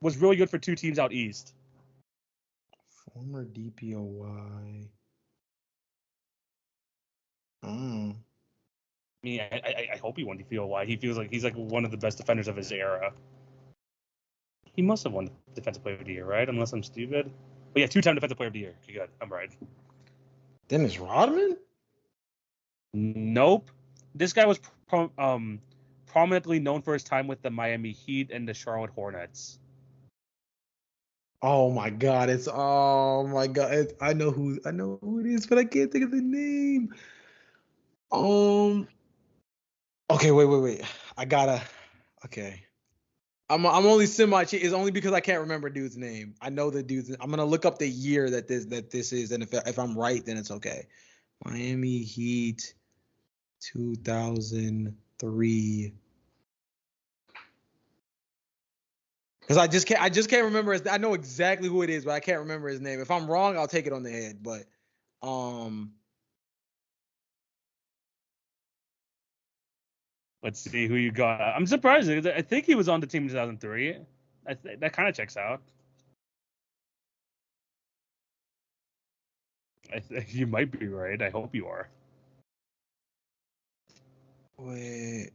Was really good for 2 teams out east. Former DPOY. I mean, I hope he won DPOY. He feels like he's like one of the best defenders of his era. He must have won Defensive Player of the Year, right? Unless I'm stupid. But yeah, 2-time Defensive Player of the Year. Okay, good. I'm right. Dennis Rodman? Nope. This guy was prominently known for his time with the Miami Heat and the Charlotte Hornets. Oh my God! I know who it is, but I can't think of the name. Okay, wait. Okay. I'm only it's only because I can't remember dude's name. I know the dude's. I'm gonna look up the year that this is, and if I'm right, then it's okay. Miami Heat, 2003. Because I just can't remember I know exactly who it is, but I can't remember his name. If I'm wrong, I'll take it on the head. But let's see who you got. I'm surprised. I think he was on the team in 2003. That kind of checks out. You might be right. I hope you are. Wait.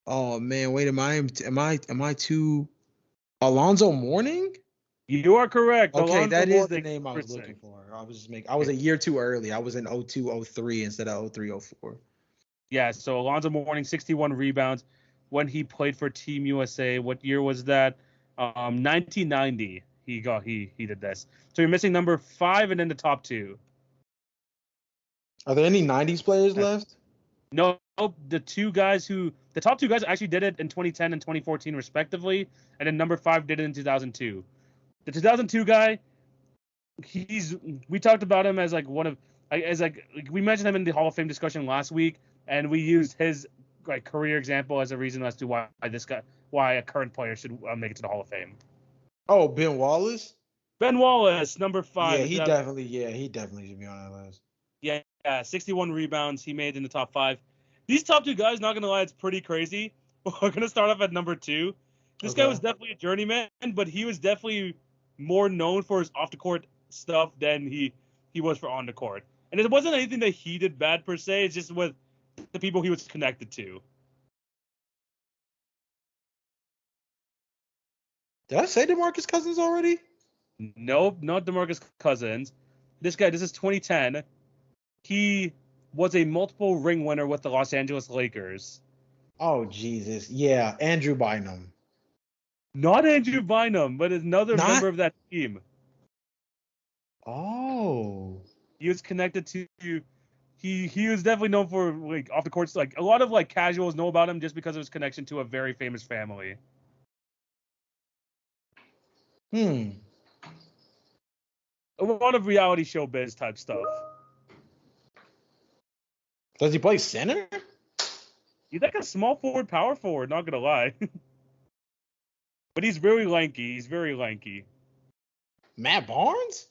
Oh man, wait. Am I too? Alonzo Mourning? You are correct. Okay, Alonzo that is the Mourning name I was looking for. I was a year too early. I was in 02-03 instead of 03-04. Yeah, so Alonzo Mourning, 61 rebounds when he played for Team USA. What year was that? 1990. He did this. So you're missing number 5 and then the top 2. Are there any 90s players left? No, the top 2 guys actually did it in 2010 and 2014 respectively, and then number 5 did it in 2002. The 2002 guy, we talked about him as like we mentioned him in the Hall of Fame discussion last week, and we used his like career example as a reason as to why a current player should make it to the Hall of Fame. Oh, Ben Wallace. Ben Wallace, number 5. Yeah, he definitely should be on that list. Yeah, 61 rebounds he made in the top 5. These top 2 guys, not gonna lie, it's pretty crazy. We're gonna start off at number 2. This guy was definitely a journeyman, but he was definitely more known for his off the court stuff than he was for on the court. And it wasn't anything that he did bad per se. It's just with the people he was connected to. Did I say DeMarcus Cousins already? Nope, not DeMarcus Cousins. This is 2010. He was a multiple ring winner with the Los Angeles Lakers. Oh, Jesus. Yeah, Andrew Bynum. Not Andrew Bynum, but another member of that team. Oh. He was connected to he was definitely known for like off the courts. Like a lot of like casuals know about him just because of his connection to a very famous family. A lot of reality show biz type stuff. Does he play center? He's like a small forward, power forward, not gonna lie. But he's very lanky. He's very lanky. Matt Barnes?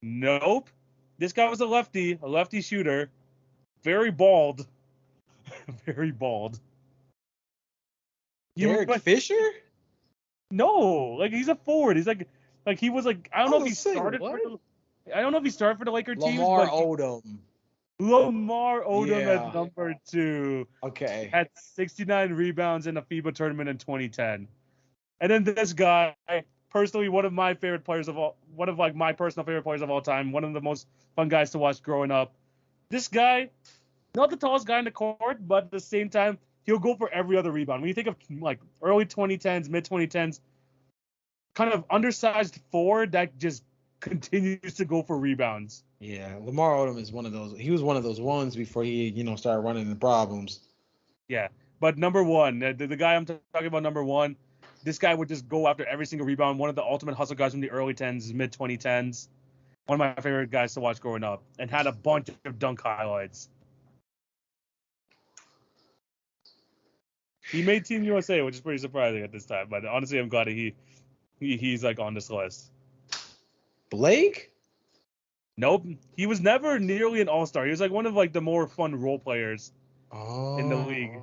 Nope. This guy was a lefty shooter. Very bald. Very bald. Derek Fisher? No, like he's a forward. He's like he was like I don't know if he started for the Laker teams. Lamar Odom. Lamar Odom at number 2. Okay. Had 69 rebounds in a FIBA tournament in 2010. And then this guy, personally, one of my personal favorite players of all time, one of the most fun guys to watch growing up. This guy, not the tallest guy in the court, but at the same time, he'll go for every other rebound. When you think of like early 2010s, mid 2010s, kind of undersized forward that just continues to go for rebounds. Yeah, Lamar Odom is one of those. He was one of those ones before he, started running into problems. Yeah, but number 1, the guy I'm talking about, number 1, this guy would just go after every single rebound. One of the ultimate hustle guys from the early 10s, mid 2010s. One of my favorite guys to watch growing up, and had a bunch of dunk highlights. He made Team USA, which is pretty surprising at this time. But honestly, I'm glad he's like on this list. Blake? Nope. He was never nearly an all-star. He was like one of like the more fun role players in the league.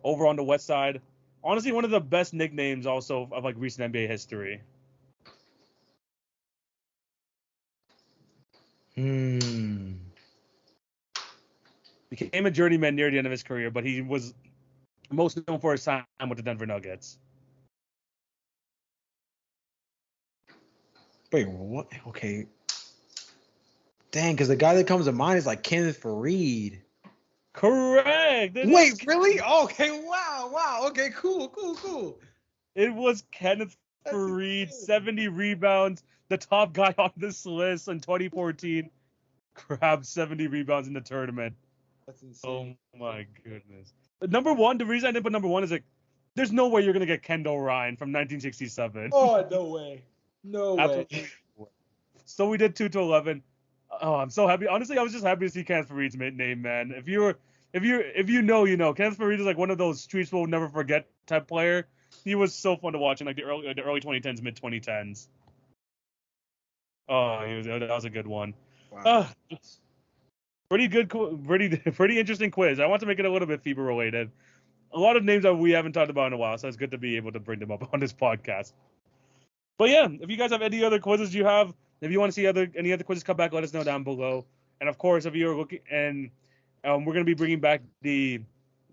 Over on the West Side. Honestly, one of the best nicknames also of like recent NBA history. Became a journeyman near the end of his career, but he was most known for his time with the Denver Nuggets. Wait, what? Okay. Dang, because the guy that comes to mind is like Kenneth Faried. Correct. Wait, really? Okay, wow. Okay, cool. It was Kenneth Faried, 70 rebounds, the top guy on this list in 2014. Grabbed 70 rebounds in the tournament. That's insane. Oh my goodness. Number 1, the reason I didn't put number 1 is like, there's no way you're gonna get Kendall Ryan from 1967. Oh, no way. No way. So we did 2 to 11. Oh, I'm so happy. Honestly, I was just happy to see Kenneth Faried's name, man. If you know, you know. Kenneth Faried is like one of those streets will never forget type player. He was so fun to watch in like the early 2010s, mid 2010s. Oh, that was a good one. Wow. Pretty good, pretty interesting quiz. I want to make it a little bit FIBA related. A lot of names that we haven't talked about in a while, so it's good to be able to bring them up on this podcast. But yeah, if you guys have any other quizzes you have, if you want to see any other quizzes come back, let us know down below. And of course, if you're looking, and we're going to be bringing back the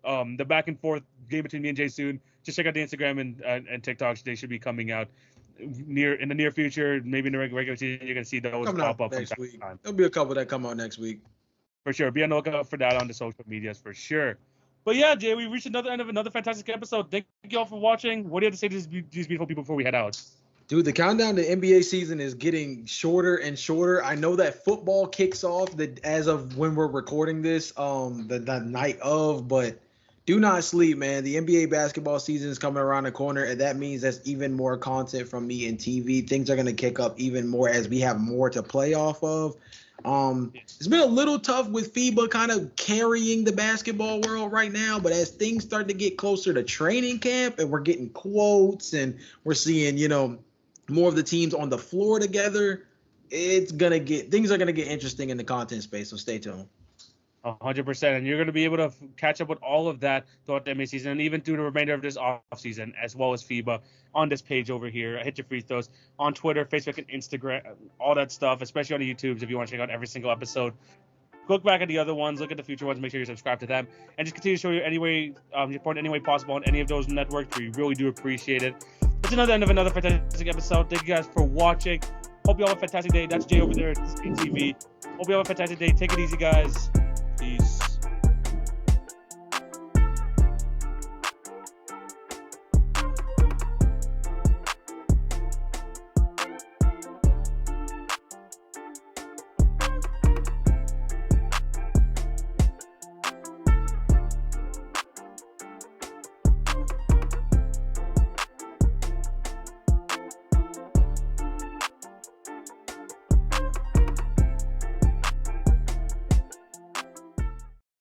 back and forth game between me and Jay soon. Just check out the Instagram and TikToks. They should be coming out in the near future. Maybe in the regular season, you're going to see those pop up next week. There'll be a couple that come out next week. For sure. Be on the lookout for that on the social medias for sure. But yeah, Jay, we reached another end of another fantastic episode. Thank you all for watching. What do you have to say to these beautiful people before we head out? Dude, the countdown to NBA season is getting shorter and shorter. I know that football kicks off as of when we're recording this, the night of, but do not sleep, man. The NBA basketball season is coming around the corner, and that means there's even more content from me and TV. Things are going to kick up even more as we have more to play off of. It's been a little tough with FIBA kind of carrying the basketball world right now, but as things start to get closer to training camp and we're getting quotes and we're seeing, more of the teams on the floor together, things are gonna get interesting in the content space. So stay tuned. 100%, and you're gonna be able to catch up with all of that throughout the NBA season, and even through the remainder of this off season, as well as FIBA on this page over here. Hit your free throws on Twitter, Facebook, and Instagram, all that stuff, especially on the YouTubes if you want to check out every single episode. Look back at the other ones, look at the future ones, make sure you subscribe to them, and just continue to show you support any way possible on any of those networks. We really do appreciate it. It's another end of another fantastic episode. Thank you guys for watching. Hope you all have a fantastic day. That's Jay over there. This is TV. Hope you all have a fantastic day. Take it easy, guys. Peace.